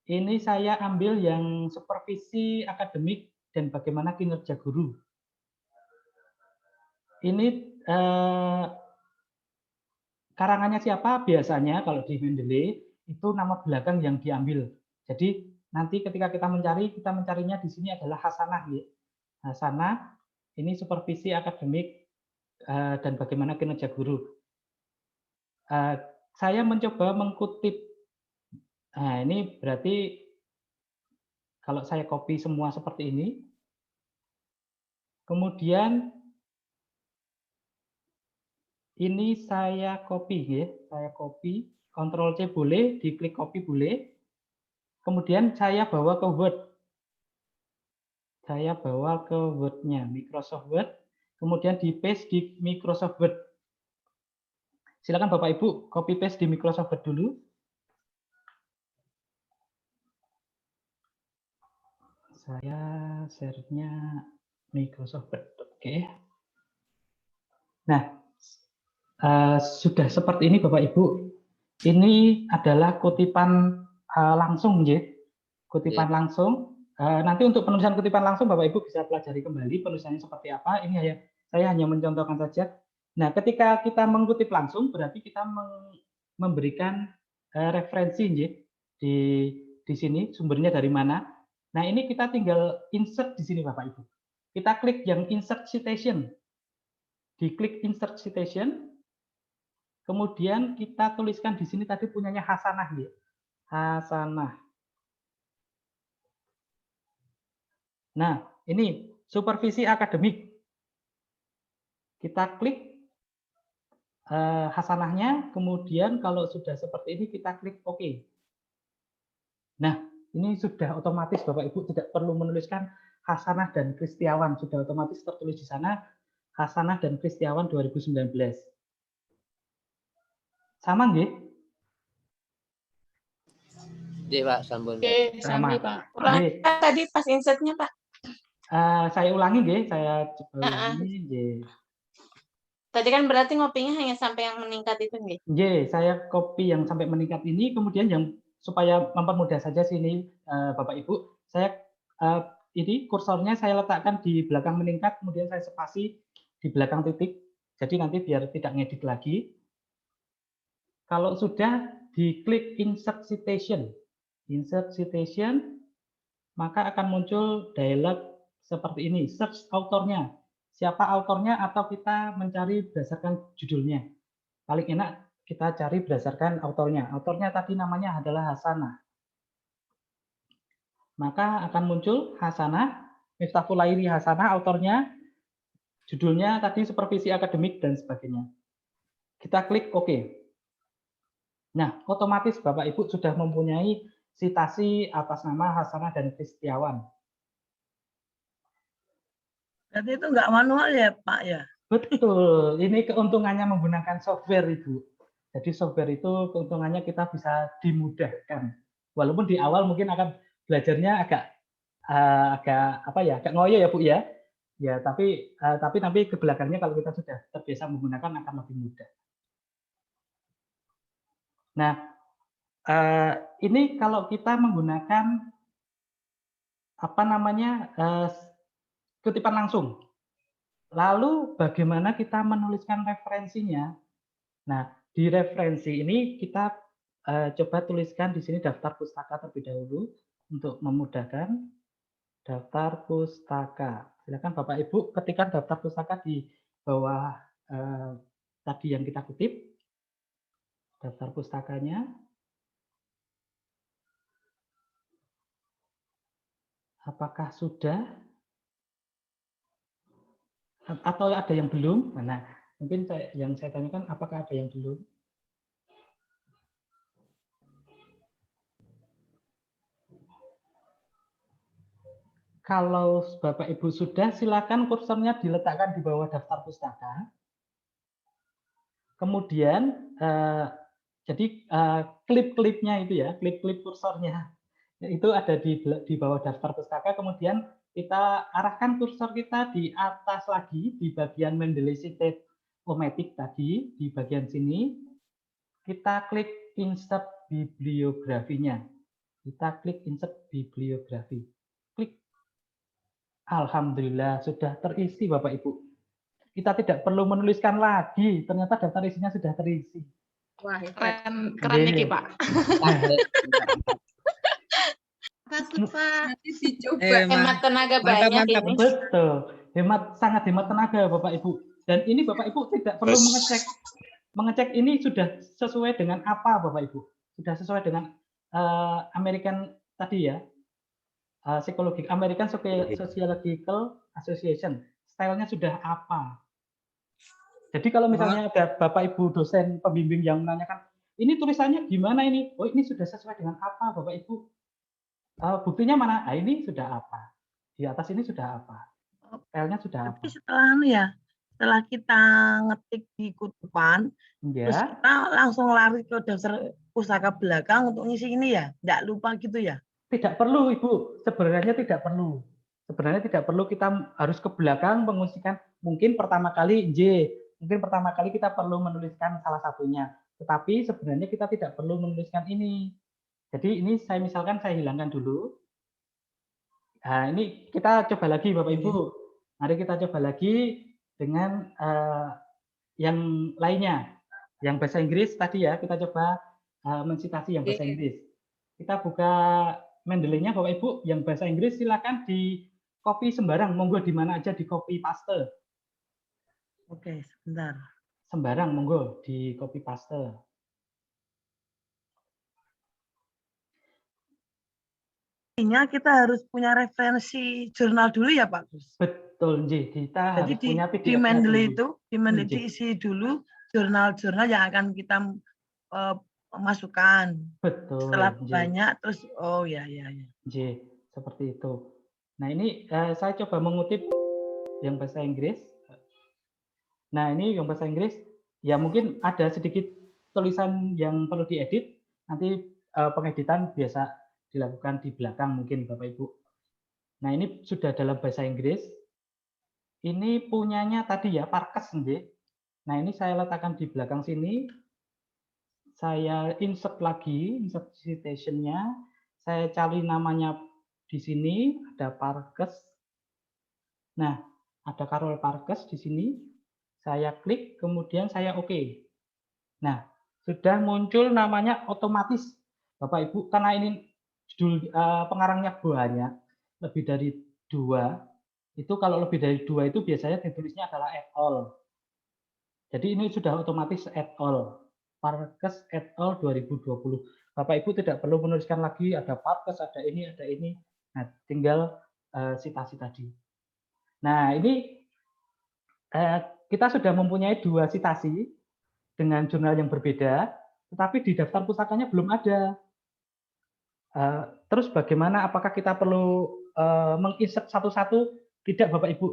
Ini saya ambil yang supervisi akademik dan bagaimana kinerja guru. Ini karangannya siapa? Biasanya kalau di Mendeley itu nama belakang yang diambil. Jadi nanti ketika kita mencarinya di sini adalah Hasanah. Hasanah, ini supervisi akademik dan bagaimana kinerja guru. Saya mencoba mengkutip. Nah, ini berarti kalau saya copy semua seperti ini. Kemudian ini saya copy, ya. Saya copy, Ctrl C boleh, diklik copy boleh. Kemudian saya bawa ke Word. Saya bawa ke Word-nya, Microsoft Word. Kemudian di paste di Microsoft Word. Silakan Bapak Ibu copy paste di Microsoft Word dulu. Saya share-nya Microsoft Word. Oke. Nah, sudah seperti ini Bapak Ibu. Ini adalah kutipan langsung, ya. Kutipan langsung. Nanti untuk penulisan kutipan langsung Bapak Ibu bisa pelajari kembali penulisannya seperti apa. Ini saya hanya mencontohkan saja. Nah, ketika kita mengutip langsung berarti kita memberikan referensi, ya, di sini sumbernya dari mana. Nah, ini kita tinggal insert di sini Bapak Ibu. Kita klik yang insert citation. Diklik insert citation. Kemudian kita tuliskan di sini tadi punyanya Hasanah, ya. Hasanah. Nah, ini supervisi akademik. Kita klik Hasanahnya, kemudian kalau sudah seperti ini kita klik OK. Nah, ini sudah otomatis Bapak Ibu, tidak perlu menuliskan Hasanah dan Kristiawan, sudah otomatis tertulis di sana Hasanah dan Kristiawan 2019. Sama nggih? Nggih, Pak, sampun. Sama, Pak. Ulangi tadi pas insertnya, Pak. Saya ulangi nggih, saya coba ulangi nggih. Tadi kan berarti ngopinya hanya sampai yang meningkat itu nggih? Nggih, saya copy yang sampai meningkat ini, kemudian yang supaya mempermudah saja sini Bapak Ibu, saya ini kursornya saya letakkan di belakang meningkat, kemudian saya spasi di belakang titik. Jadi nanti biar tidak ngedit lagi. Kalau sudah diklik insert citation. Insert citation, maka akan muncul dialog seperti ini, search autornya. Siapa autornya atau kita mencari berdasarkan judulnya. Paling enak kita cari berdasarkan autornya. Autornya tadi namanya adalah Hasanah. Maka akan muncul Hasanah, Miftahul Laili Hasanah, autornya, judulnya tadi supervisi akademik dan sebagainya. Kita klik OK. Nah, otomatis Bapak Ibu sudah mempunyai sitasi atas nama Hasanah dan Kristiawan. Berarti itu nggak manual ya, Pak ya? Betul. Ini keuntungannya menggunakan software, Ibu. Jadi software itu keuntungannya kita bisa dimudahkan. Walaupun di awal mungkin akan belajarnya agak agak apa ya, agak ngoyo ya Bu ya. Ya, tapi nanti ke belakangnya kalau kita sudah terbiasa menggunakan akan lebih mudah. Nah, ini kalau kita menggunakan apa namanya kutipan langsung. Lalu bagaimana kita menuliskan referensinya? Nah, di referensi ini kita coba tuliskan di sini daftar pustaka terlebih dahulu untuk memudahkan. Daftar pustaka. Silakan Bapak Ibu ketikkan daftar pustaka di bawah tadi yang kita kutip. Daftar pustakanya. Apakah sudah? Atau ada yang belum? Nah, mungkin yang saya tanyakan apakah ada yang belum? Kalau Bapak Ibu sudah, silakan kursornya diletakkan di bawah daftar pustaka. Kemudian, jadi klip-klipnya itu ya, klip-klip kursornya itu ada di bawah daftar pustaka. Kemudian kita arahkan kursor kita di atas lagi di bagian Mendeley Cited-O-Matic tadi di bagian sini. Kita klik insert bibliografinya. Kita klik insert bibliografi. Klik. Alhamdulillah sudah terisi Bapak Ibu. Kita tidak perlu menuliskan lagi, ternyata daftar isinya sudah terisi. Wah, keren nih Pak. Bagus Pak. Nanti dicoba. Hemat tenaga banyak ini. Betul, sangat hemat tenaga Bapak Ibu. Dan ini Bapak Ibu tidak perlu mengecek ini sudah sesuai dengan apa Bapak Ibu. Sudah sesuai dengan American tadi ya. American Sociological Association. Stylenya sudah apa? Jadi kalau misalnya ada Bapak Ibu dosen pembimbing yang menanyakan, ini tulisannya gimana ini? Oh ini sudah sesuai dengan apa Bapak Ibu? Buktinya mana? Nah, ini sudah apa? Di atas ini sudah apa? Stylenya sudah apa? Tapi setelah kita ngetik di kutipan, terus kita langsung lari ke daftar pustaka belakang untuk ngisi ini ya? Nggak lupa gitu ya? Tidak perlu Ibu, sebenarnya tidak perlu. Sebenarnya tidak perlu kita harus ke belakang mengusikan. Mungkin pertama kali mungkin pertama kali kita perlu menuliskan salah satunya. Tetapi sebenarnya kita tidak perlu menuliskan ini. Jadi ini misalkan saya hilangkan dulu. Nah, ini kita coba lagi Bapak Ibu. Mari kita coba lagi dengan yang lainnya. Yang bahasa Inggris tadi ya, kita coba mensitasi yang bahasa Inggris. Kita buka Mendeley-nya Bapak Ibu, yang bahasa Inggris silakan di copy sembarang, monggo di mana aja di copy paste. Oke, sebentar. Sembarang monggo di copy paste. Intinya kita harus punya referensi jurnal dulu ya Pak Gus. Betul, Nji. Kita jadi harus punya PDF di Mendeley itu, di Mendeley diisi dulu jurnal-jurnal yang akan kita masukkan. Betul. Setelah Nji. banyak terus ya. Nji, seperti itu. Nah, ini saya coba mengutip yang bahasa Inggris. Nah, ini yang bahasa Inggris ya mungkin ada sedikit tulisan yang perlu diedit. Nanti pengeditan biasa dilakukan di belakang mungkin Bapak Ibu. Nah, ini sudah dalam bahasa Inggris. Ini punyanya tadi ya Parkes, Nji. Nah, ini saya letakkan di belakang sini. Saya insert lagi, insert citation-nya. Saya cari namanya di sini, ada Parkes. Nah, ada Carol Parkes di sini. Saya klik, kemudian saya oke. Nah, sudah muncul namanya otomatis. Bapak Ibu, karena ini judul pengarangnya banyak, lebih dari 2. Itu kalau lebih dari 2 itu biasanya ditulisnya adalah et al. Jadi ini sudah otomatis et al. Parkes et al 2020. Bapak Ibu tidak perlu menuliskan lagi ada Parkes, ada ini, ada ini. Nah, tinggal sitasi tadi. Nah, ini kita sudah mempunyai 2 sitasi dengan jurnal yang berbeda, tetapi di daftar pustakanya belum ada. Terus bagaimana? Apakah kita perlu menginsert satu-satu? Tidak, Bapak Ibu.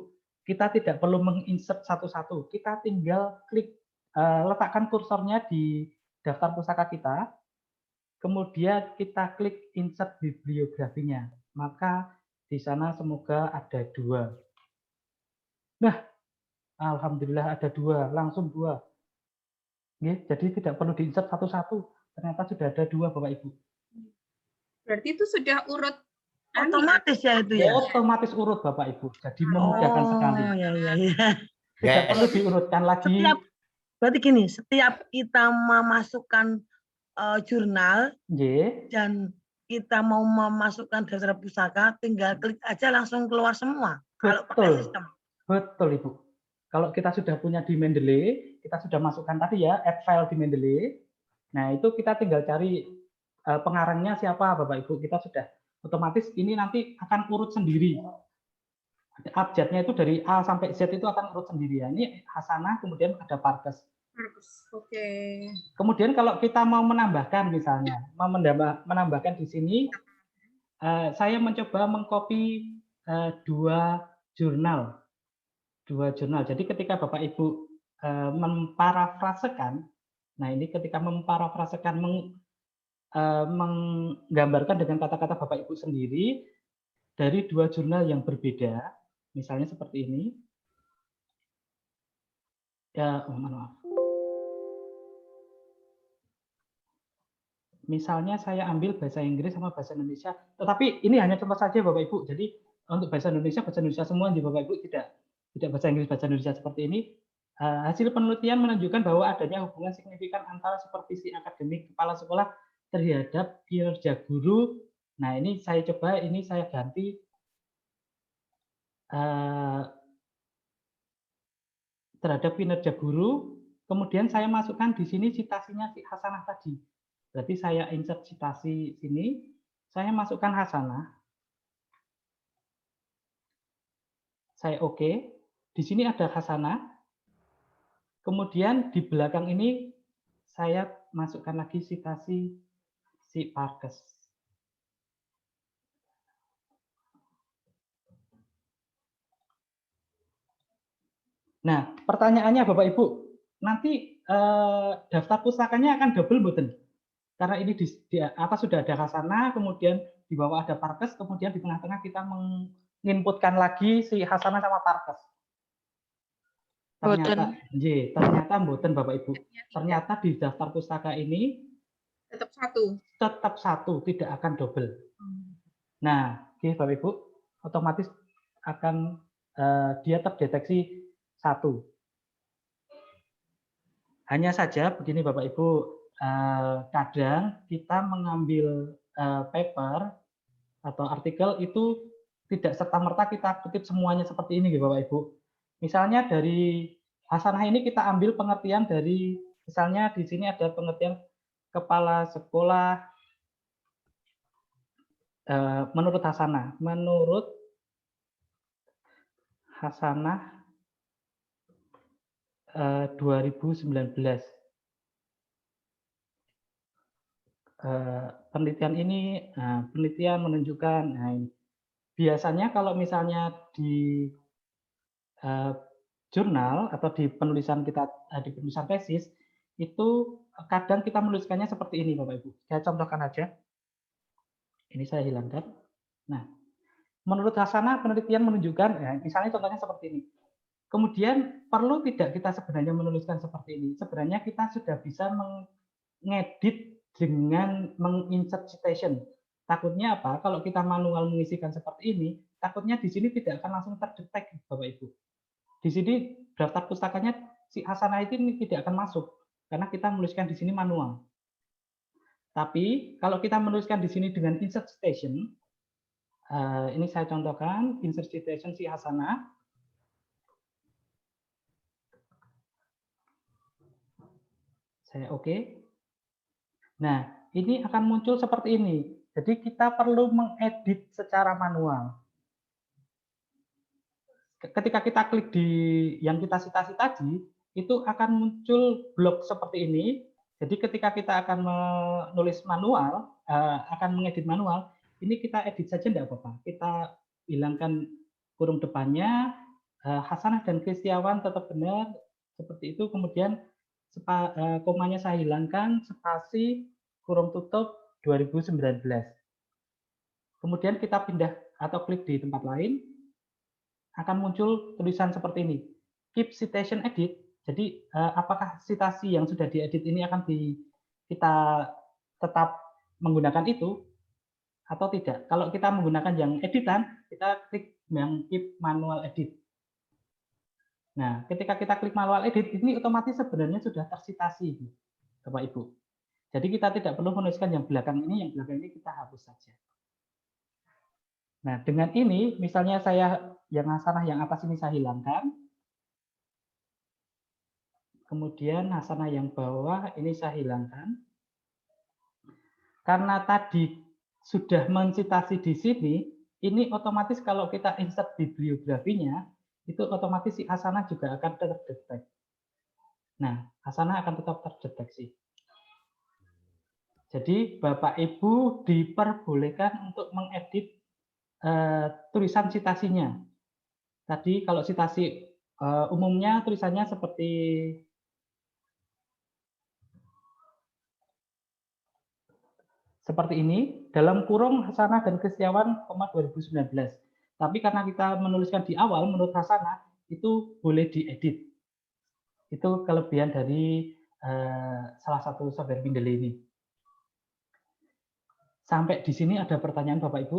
Kita tidak perlu menginsert satu-satu. Kita tinggal klik, letakkan kursornya di daftar pustaka kita, kemudian kita klik insert bibliografinya. Maka Di sana semoga ada 2. Nah, alhamdulillah ada 2, langsung 2. Jadi tidak perlu diinsert satu-satu. Ternyata sudah ada 2, Bapak Ibu. Berarti itu sudah urut otomatis ya itu ya. Otomatis urut Bapak Ibu. Jadi memudahkan sekali. Ya. Tidak perlu diurutkan lagi. Berarti gini, setiap kita memasukkan jurnal dan kita mau memasukkan daftar pusaka, tinggal klik aja langsung keluar semua. Kalau pakai sistem. Betul Ibu. Kalau kita sudah punya di Mendeley, kita sudah masukkan tadi ya, add file di Mendeley. Nah, itu kita tinggal cari pengarangnya siapa Bapak Ibu. Kita sudah otomatis ini nanti akan urut sendiri. Abjadnya itu dari A sampai Z itu akan urut sendiri. Ya. Ini Hasanah, kemudian ada Parkes. Oke. Kemudian kalau kita mau menambahkan misalnya, mau menambahkan di sini, saya mencoba mengcopy 2 jurnal. Jadi ketika Bapak Ibu memparafrasekan, nah ini ketika memparafrasekan, menggambarkan dengan kata-kata Bapak Ibu sendiri dari 2 jurnal yang berbeda, misalnya seperti ini. Ya, maaf. Misalnya saya ambil bahasa Inggris sama bahasa Indonesia, tetapi ini hanya contoh saja Bapak Ibu. Jadi untuk bahasa Indonesia semua di Bapak Ibu, tidak bahasa Inggris, bahasa Indonesia seperti ini. Hasil penelitian menunjukkan bahwa adanya hubungan signifikan antara supervisi akademik kepala sekolah terhadap kinerja guru. Nah, ini saya coba, ini saya ganti terhadap kinerja guru. Kemudian saya masukkan di sini citasinya si Hasanah tadi. Berarti saya insert citasi sini, saya masukkan Hasanah. Saya oke. Di sini ada Hasanah. Kemudian di belakang ini saya masukkan lagi citasi si Parkes. Nah, pertanyaannya Bapak Ibu, nanti daftar pustakanya akan double button. Karena ini di atas sudah ada Hasanah, kemudian di bawah ada Parkes, kemudian di tengah-tengah kita menginputkan lagi si Hasanah sama Parkes. Ternyata mboten Bapak Ibu. Ternyata di daftar pustaka ini tetap satu, tidak akan double. Nah, Bapak Ibu, otomatis akan dia terdeteksi 1. Hanya saja begini Bapak Ibu, kadang kita mengambil paper atau artikel itu tidak serta-merta kita kutip semuanya seperti ini Bapak Ibu. Misalnya dari Hasanah ini kita ambil pengertian dari, misalnya di sini ada pengertian kepala sekolah menurut Hasanah. Menurut Hasanah 2019. Penelitian ini, penelitian menunjukkan, biasanya kalau misalnya di jurnal atau di penulisan kita, di penulisan tesis, itu kadang kita menuliskannya seperti ini Bapak Ibu. Saya contohkan aja. Ini saya hilangkan. Nah, menurut Hasanah penelitian menunjukkan, misalnya contohnya seperti ini. Kemudian perlu tidak kita sebenarnya menuliskan seperti ini? Sebenarnya kita sudah bisa mengedit dengan menginsert citation. Takutnya apa? Kalau kita manual mengisikan seperti ini, takutnya di sini tidak akan langsung terdetek, Bapak Ibu. Di sini daftar pustakanya si Hasanah ini tidak akan masuk karena kita menuliskan di sini manual. Tapi kalau kita menuliskan di sini dengan insert citation, ini saya contohkan insert citation si Hasanah. Saya oke. Nah, ini akan muncul seperti ini. Jadi kita perlu mengedit secara manual. Ketika kita klik di yang kita citasi tadi, itu akan muncul blok seperti ini. Jadi ketika kita akan menulis manual, akan mengedit manual, ini kita edit saja tidak apa-apa. Kita hilangkan kurung depannya, Hasanah dan Kristiawan tetap benar, seperti itu. Kemudian komanya saya hilangkan, spasi, kurung tutup 2019. Kemudian kita pindah atau klik di tempat lain, akan muncul tulisan seperti ini. Keep citation edit. Jadi apakah citasi yang sudah diedit ini akan kita tetap menggunakan itu atau tidak? Kalau kita menggunakan yang editan, kita klik yang keep manual edit. Nah, ketika kita klik manual edit, ini otomatis sebenarnya sudah tersitasi, Bapak Ibu. Jadi kita tidak perlu menuliskan yang belakang ini, yang belakang ini kita hapus saja. Nah, dengan ini, misalnya saya yang hasanah yang atas ini saya hilangkan, kemudian hasanah yang bawah ini saya hilangkan. Karena tadi sudah mensitasi di sini, ini otomatis kalau kita insert bibliografinya, itu otomatis si hasanah juga akan terdetek. Nah, hasanah akan tetap terdeteksi. Jadi Bapak Ibu diperbolehkan untuk mengedit tulisan citasinya. Tadi kalau citasi umumnya tulisannya seperti ini, dalam kurung Hasanah dan Kristiawan, 2019. Tapi karena kita menuliskan di awal, menurut Hasanah, itu boleh diedit. Itu kelebihan dari salah satu software Mendeley ini. Sampai di sini ada pertanyaan Bapak Ibu?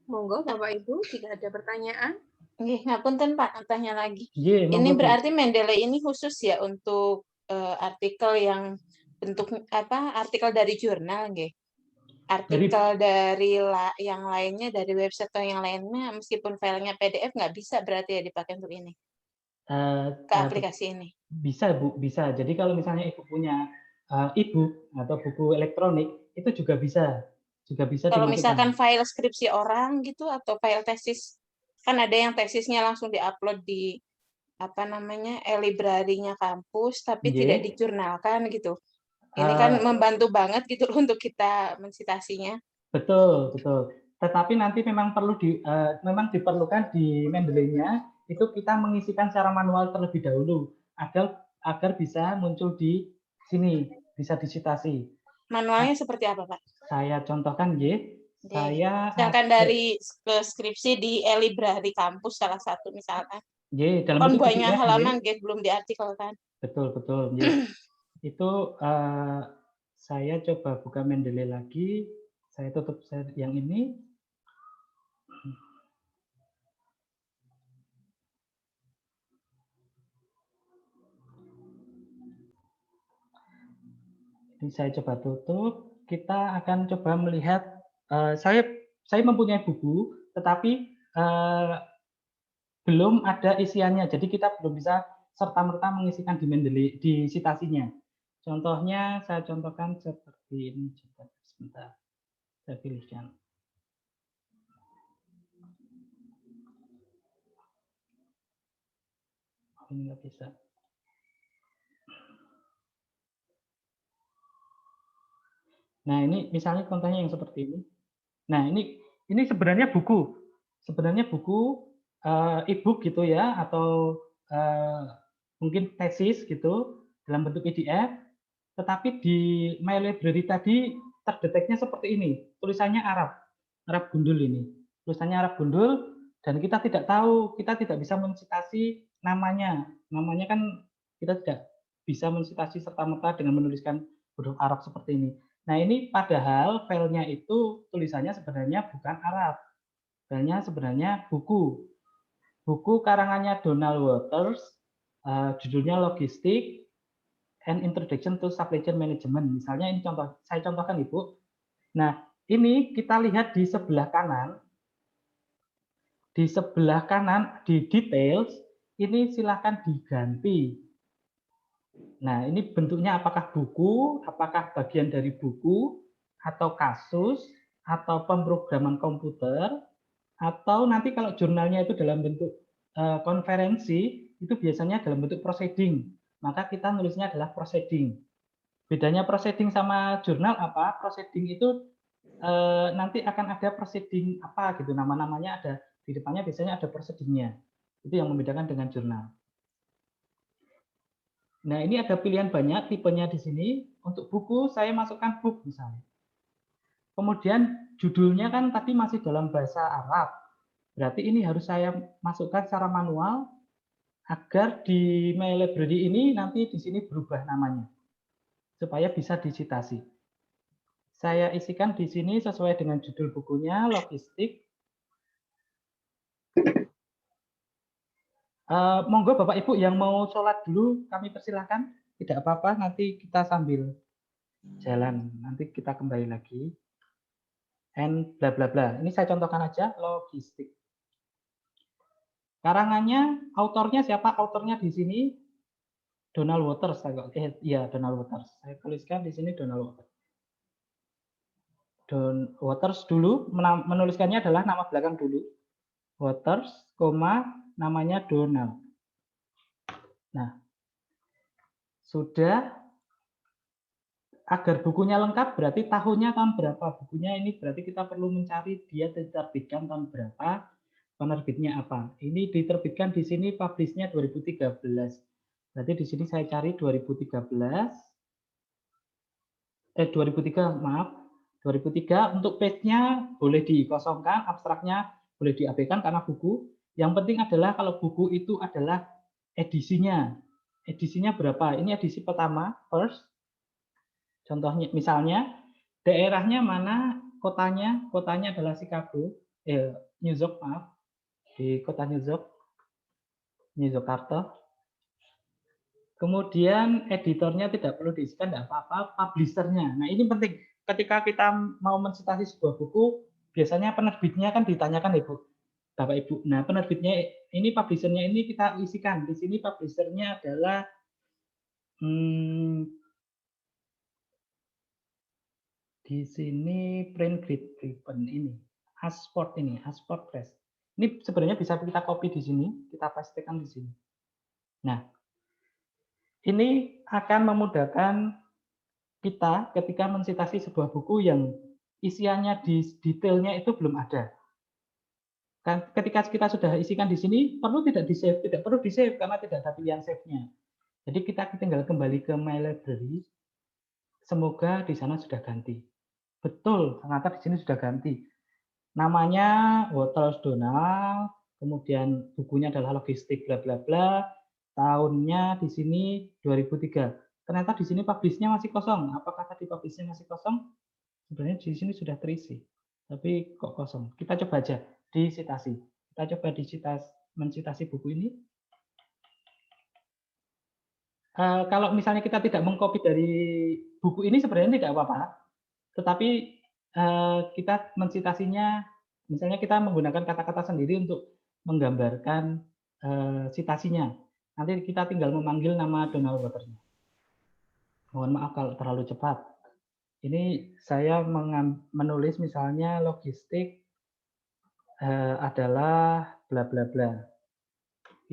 Monggo Bapak Ibu, jika ada pertanyaan. Ngapunten Pak, tanya lagi. Ini berarti Mendeley ini khusus ya untuk artikel yang bentuk artikel dari jurnal, nggih. Artikel dari yang lainnya, dari website atau yang lainnya, meskipun filenya PDF nggak bisa berarti ya dipakai untuk ini. Ke aplikasi ini. Bisa Bu, bisa. Jadi kalau misalnya Ibu punya e-book atau buku elektronik, itu juga bisa. Kalau misalkan file skripsi orang gitu atau file tesis, kan ada yang tesisnya langsung diupload di e-library-nya kampus, tapi tidak dijurnalkan gitu. Ini kan membantu banget gitu untuk kita mensitasinya. Betul, betul. Tetapi nanti memang memang diperlukan di Mendeley-nya itu kita mengisikan secara manual terlebih dahulu agar bisa muncul di sini, bisa disitasi. Manualnya seperti apa, Pak? Saya contohkan, Misalkan dari skripsi di e-library kampus salah satu misalkan. Dalam bentuk banyak halaman, belum diartikelkan. Betul, betul. Itu saya coba buka Mendeley lagi. Saya tutup yang ini. Ini saya coba tutup. Kita akan coba melihat. Saya mempunyai buku, tetapi belum ada isiannya. Jadi kita belum bisa serta-merta mengisikan di Mendeley, di citasinya. Contohnya saya contohkan seperti ini. Coba sebentar. Saya pilihkan. Ini nggak bisa. Nah, ini misalnya contohnya yang seperti ini. Nah, ini sebenarnya buku. Sebenarnya buku e-book gitu ya, atau mungkin tesis gitu dalam bentuk PDF. Tetapi di My Library tadi terdeteknya seperti ini. Tulisannya Arab gundul ini. Tulisannya Arab gundul dan kita tidak tahu, kita tidak bisa mensitasi namanya. Namanya kan kita tidak bisa mensitasi serta-merta dengan menuliskan huruf Arab seperti ini. Nah, ini padahal filenya itu tulisannya sebenarnya bukan Arab. Filenya sebenarnya buku. Buku karangannya Donald Waters, judulnya Logistik and Introduction to Supply Chain Management. Misalnya ini saya contohkan Ibu. Nah, ini kita lihat di sebelah kanan. Di sebelah kanan di details ini silakan diganti. Nah, ini bentuknya apakah buku, apakah bagian dari buku, atau kasus, atau pemrograman komputer, atau nanti kalau jurnalnya itu dalam bentuk konferensi, itu biasanya dalam bentuk proceeding. Maka kita nulisnya adalah proceeding. Bedanya proceeding sama jurnal apa? Proceeding itu nanti akan ada proceeding apa gitu, nama-namanya ada, di depannya biasanya ada proceedingnya. Itu yang membedakan dengan jurnal. Nah, ini ada pilihan banyak tipenya di sini. untuk buku saya masukkan book misalnya. Kemudian judulnya kan tadi masih dalam bahasa Arab. Berarti ini harus saya masukkan secara manual agar di My Library ini nanti di sini berubah namanya supaya bisa disitasi. Saya isikan di sini sesuai dengan judul bukunya, logistik. Monggo Bapak Ibu yang mau sholat dulu kami persilahkan. Tidak apa-apa, nanti kita sambil jalan. Nanti kita kembali lagi. And bla bla bla. Ini saya contohkan aja, logistik. Karangannya, autornya siapa? Autornya di sini Donald Waters. Iya, Donald Waters. Saya tuliskan di sini Donald Waters. Waters dulu, menuliskannya adalah nama belakang dulu. Waters, namanya Donald. Nah, sudah. Agar bukunya lengkap berarti tahunnya tahun berapa. Bukunya ini berarti kita perlu mencari dia diterbitkan tahun berapa, penerbitnya apa. Ini diterbitkan di sini publish-nya 2013. Berarti di sini saya cari 2003, maaf. 2003 untuk page-nya boleh dikosongkan, abstraknya boleh diabaikan karena buku. Yang penting adalah kalau buku itu adalah edisinya. Edisinya berapa? Ini edisi pertama, first. Contohnya, misalnya daerahnya mana, kotanya adalah Chicago, New York, maaf, di kota New York, New Jakarta. Kemudian editornya tidak perlu diisikan, tidak apa-apa, publishernya. Nah ini penting. Ketika kita mau mensitasi sebuah buku, biasanya penerbitnya kan ditanyakan Ibu, Bapak Ibu. Nah penerbitnya ini, publishernya ini kita isikan. Di sini publishernya adalah di sini Print Grid Ribbon ini, Asport Press. Ini sebenarnya bisa kita copy di sini, kita pastekan di sini. Nah, ini akan memudahkan kita ketika mensitasi sebuah buku yang isiannya detailnya itu belum ada. Kan ketika kita sudah isikan di sini, tidak perlu di-save karena tidak ada pilihan save-nya. Jadi kita tinggal kembali ke My Library. Semoga di sana sudah ganti. Betul, ternyata di sini sudah ganti. Namanya Waters Donald, kemudian bukunya adalah logistik bla bla bla. Tahunnya di sini 2003. Ternyata di sini publish-nya masih kosong. Apakah tadi publish-nya masih kosong? Sebenarnya di sini sudah terisi. Tapi kok kosong? Kita coba aja disitasi. Kita coba mensitasi buku ini. Kalau misalnya kita tidak mengcopy dari buku ini sebenarnya tidak apa-apa. Tetapi kita mensitasinya, misalnya kita menggunakan kata-kata sendiri untuk menggambarkan citasinya. Nanti kita tinggal memanggil nama Donald Waters. Mohon maaf kalau terlalu cepat. Ini saya menulis misalnya logistik adalah bla bla bla.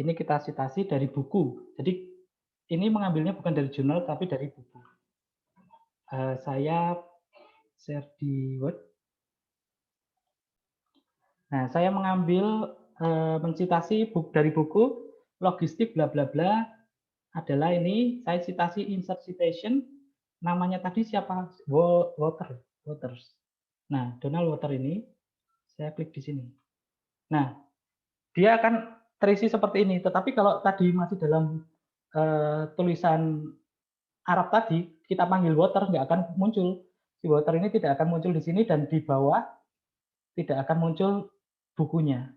Ini kita citasi dari buku. Jadi ini mengambilnya bukan dari jurnal tapi dari buku. Saya share di Word. Nah, saya mengambil mencitasi dari buku logistik bla bla bla adalah ini, saya citasi insert citation, namanya tadi siapa? Waters. Nah, Donald Waters ini, saya klik di sini. Nah, dia akan terisi seperti ini, tetapi kalau tadi masih dalam tulisan Arab tadi, kita panggil Waters, nggak akan muncul. Si Waters ini tidak akan muncul di sini, dan di bawah tidak akan muncul bukunya.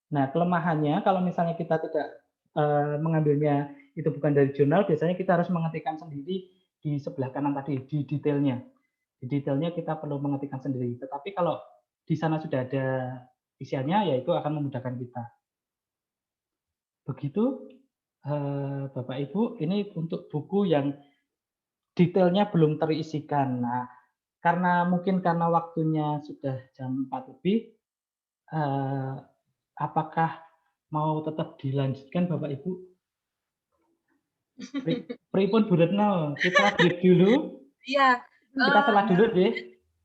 Nah, kelemahannya kalau misalnya kita tidak mengambilnya itu bukan dari jurnal, biasanya kita harus mengetikkan sendiri di sebelah kanan tadi, di detailnya. Di detailnya kita perlu mengetikkan sendiri. Tetapi kalau di sana sudah ada isiannya, ya itu akan memudahkan kita. Begitu, Bapak Ibu, ini untuk buku yang detailnya belum terisikan. Nah, karena waktunya sudah jam 4 lebih, apakah mau tetap dilanjutkan Bapak Ibu? Pripun Bu Retno, kita break dulu. Iya. Kita sholat dulu deh.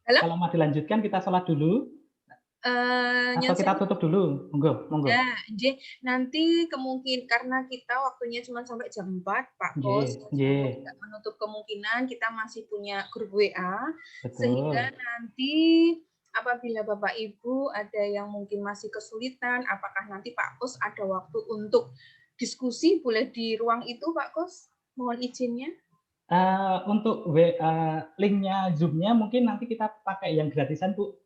Halo? Kalau mau dilanjutkan kita sholat dulu. Atau kita tutup dulu, monggo. Ya, nanti kemungkinan karena kita waktunya cuma sampai jam 4, Pak Kos, tidak menutup kemungkinan kita masih punya grup WA, sehingga nanti apabila Bapak Ibu ada yang mungkin masih kesulitan, apakah nanti Pak Kos ada waktu untuk diskusi, boleh di ruang itu Pak Kos? Mohon izinnya. Untuk linknya Zoom-nya mungkin nanti kita pakai yang gratisan, Bu.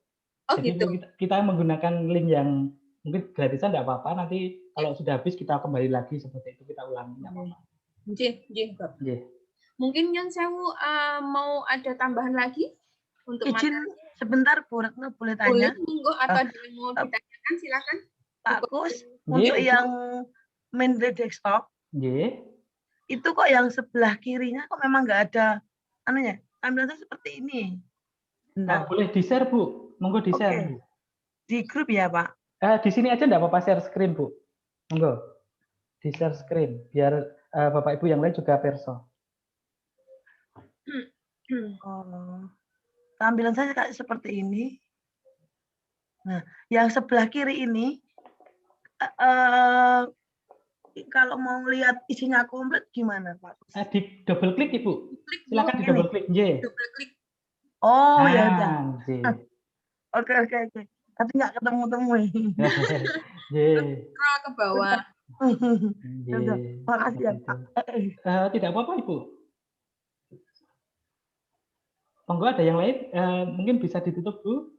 Jadi gitu. Kita menggunakan link yang mungkin gratisan tidak apa-apa, nanti kalau sudah habis kita kembali lagi seperti itu, kita ulangi tidak apa-apa. Mungkin yang saya mau ada tambahan lagi untuk materi. Sebentar Bu Retno, boleh tanya? Boleh, atau ada yang mau ditanyakan silakan. Pak Kus, untuk yang Mendeley desktop, itu kok yang sebelah kirinya kok memang nggak ada anunya, tampilannya seperti ini. Boleh di-share, Bu. Monggo di-share. Di grup ya, Pak? Di sini aja enggak apa-apa share screen, Bu. Monggo. Di-share screen biar Bapak Ibu yang lain juga perso. Tampilan saya kayak seperti ini. Nah, yang sebelah kiri ini kalau mau lihat isinya komplit gimana, Pak? Di double klik, Ibu. Silakan di double klik. Double klik. Oh, ya udah. Oke. Tapi nggak ketemu-temu. Scroll ke bawah. Makasih ya, Pak. Tidak apa-apa, Ibu. Monggo ada yang lain, mungkin bisa ditutup, Bu.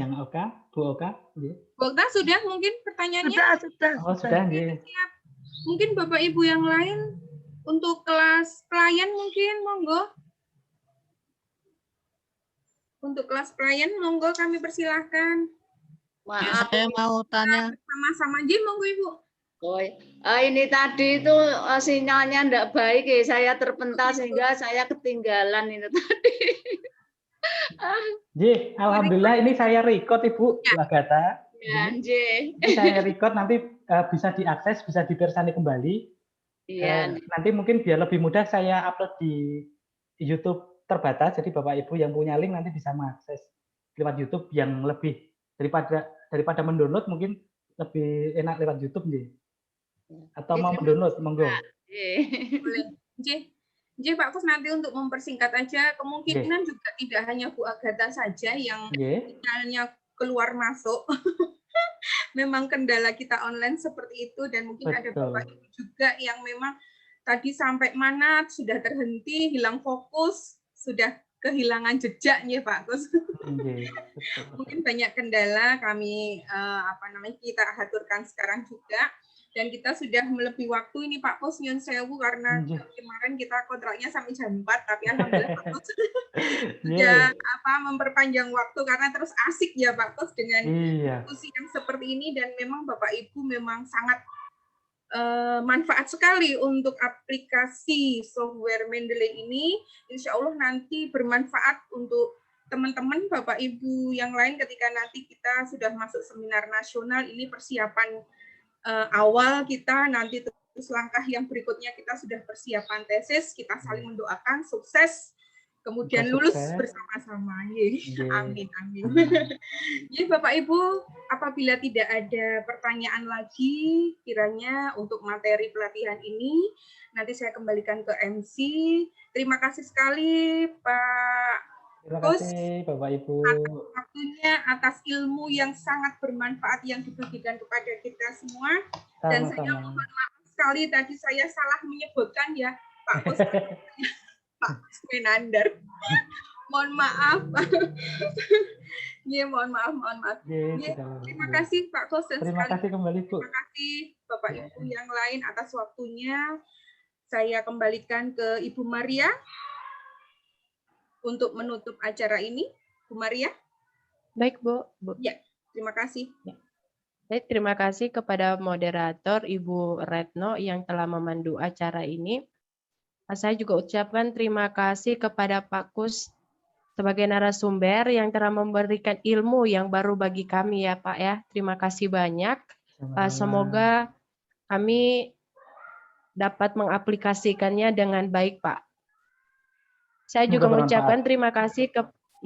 Yang Oka, Bu Oka. Bu Oka sudah mungkin pertanyaannya? Sudah. Oh, sudah. Siap. Mungkin Bapak Ibu yang lain untuk kelas pelayan mungkin, monggo. Untuk kelas pelayan, monggo kami persilahkan. Maaf, saya mau tanya. Sama-sama aja, monggo Ibu. Ini tadi itu sinyalnya enggak baik, saya terpental sehingga saya ketinggalan ini tadi. Alhamdulillah ini saya record, Ibu Agatha. Ini saya record, nanti bisa diakses, bisa dipersani kembali. Nanti mungkin biar lebih mudah saya upload di YouTube terbatas, jadi Bapak Ibu yang punya link nanti bisa mengakses lewat YouTube yang lebih daripada mendownload, mungkin lebih enak lewat YouTube nih. Atau mau mendownload, monggo. Boleh. Pak Kus, nanti untuk mempersingkat aja, kemungkinan juga tidak hanya Bu Agatha saja yang sinyalnya keluar masuk. Memang kendala kita online seperti itu, dan mungkin ada Bapak Ibu juga yang memang tadi sampai mana sudah terhenti, hilang fokus, sudah kehilangan jejaknya Pak Kus. Mungkin banyak kendala, kami kita aturkan sekarang juga, dan kita sudah melebihi waktu ini Pak Kus, nyun sewu, karena kemarin kita kontraknya sampai jam 4, tapi alhamdulillah Pak Kus sudah memperpanjang waktu karena terus asik ya Pak Kus dengan diskusi yang seperti ini, dan memang Bapak Ibu memang sangat manfaat sekali untuk aplikasi software Mendeley ini. Insya Allah nanti bermanfaat untuk teman-teman Bapak Ibu yang lain ketika nanti kita sudah masuk seminar nasional. Ini persiapan awal kita, nanti terus langkah yang berikutnya kita sudah persiapan tesis, kita saling mendoakan sukses, kemudian lulus bersama-sama. Amin. Bapak Ibu, apabila tidak ada pertanyaan lagi kiranya untuk materi pelatihan ini, nanti saya kembalikan ke MC. Terima kasih sekali Pak Terima kasih Bapak Ibu atas waktunya, atas ilmu yang sangat bermanfaat yang dibagikan kepada kita semua. Dan saya mohon maaf sekali tadi saya salah menyebutkan ya Pak Kus. Pak Menandar. Mohon maaf. Mohon maaf. Terima kasih Pak Kus. Terima kasih kembali Bu. Terima kasih Bapak Ibu yang lain atas waktunya. Saya kembalikan ke Ibu Maria untuk menutup acara ini. Bu Maria. Baik, Bu. Ya, terima kasih. Baik, terima kasih kepada moderator Ibu Retno yang telah memandu acara ini. Saya juga ucapkan terima kasih kepada Pak Kus sebagai narasumber yang telah memberikan ilmu yang baru bagi kami ya Pak ya. Terima kasih banyak. Semoga kami dapat mengaplikasikannya dengan baik Pak. Saya juga mengucapkan terima kasih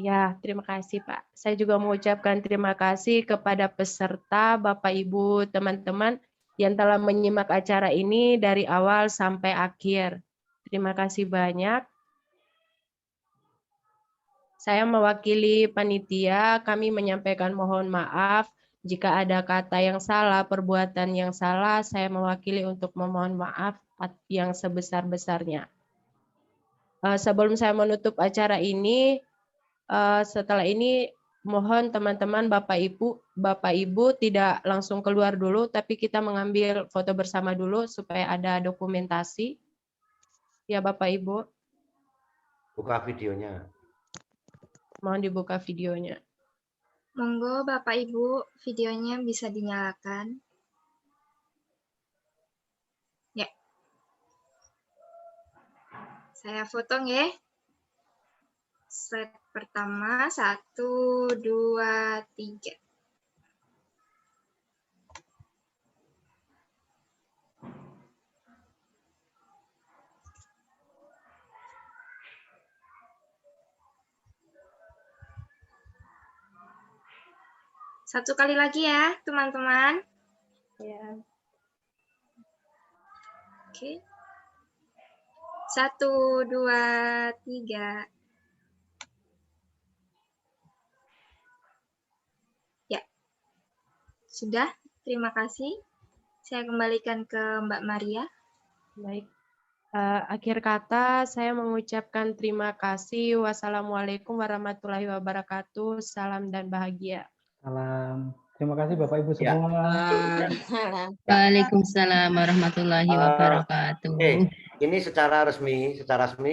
Ya, terima kasih Pak. Saya juga mengucapkan terima kasih kepada peserta, Bapak, Ibu, teman-teman yang telah menyimak acara ini dari awal sampai akhir. Terima kasih banyak. Saya mewakili panitia, kami menyampaikan mohon maaf jika ada kata yang salah, perbuatan yang salah, saya mewakili untuk memohon maaf yang sebesar-besarnya. Sebelum saya menutup acara ini, setelah ini mohon teman-teman Bapak Ibu tidak langsung keluar dulu, tapi kita mengambil foto bersama dulu supaya ada dokumentasi. Ya Bapak Ibu. Buka videonya. Mohon dibuka videonya. Monggo Bapak Ibu, videonya bisa dinyalakan. Ya. Saya foto ya. Slide pertama, 1, 2, 3. Satu kali lagi ya, teman-teman. Ya. Oke. 1, 2, 3. Ya. Sudah, terima kasih. Saya kembalikan ke Mbak Maria. Baik. Akhir kata, saya mengucapkan terima kasih. Wassalamualaikum warahmatullahi wabarakatuh. Salam dan bahagia. Salam. Terima kasih Bapak Ibu semua. Waalaikumsalam warahmatullahi wabarakatuh. Ini secara resmi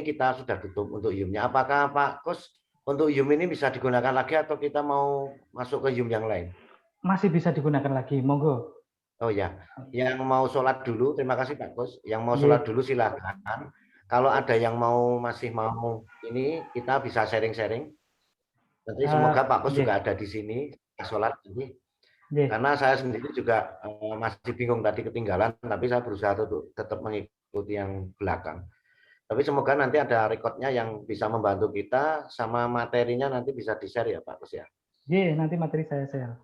kita sudah tutup untuk YUM-nya. Apakah Pak Kus untuk YUM ini bisa digunakan lagi atau kita mau masuk ke YUM yang lain? Masih bisa digunakan lagi, monggo. Oh ya, yang mau sholat dulu, terima kasih Pak Kus. Yang mau sholat dulu silakan. Kalau ada yang masih mau ini, kita bisa sharing-sharing. Nanti semoga Pak Kus juga ada di sini sholat nanti. Karena saya sendiri juga masih bingung tadi ketinggalan, tapi saya berusaha untuk tetap mengikuti yang belakang. Tapi semoga nanti ada rekodnya yang bisa membantu kita, sama materinya nanti bisa di-share ya Pak Kus ya. Nanti materi saya share.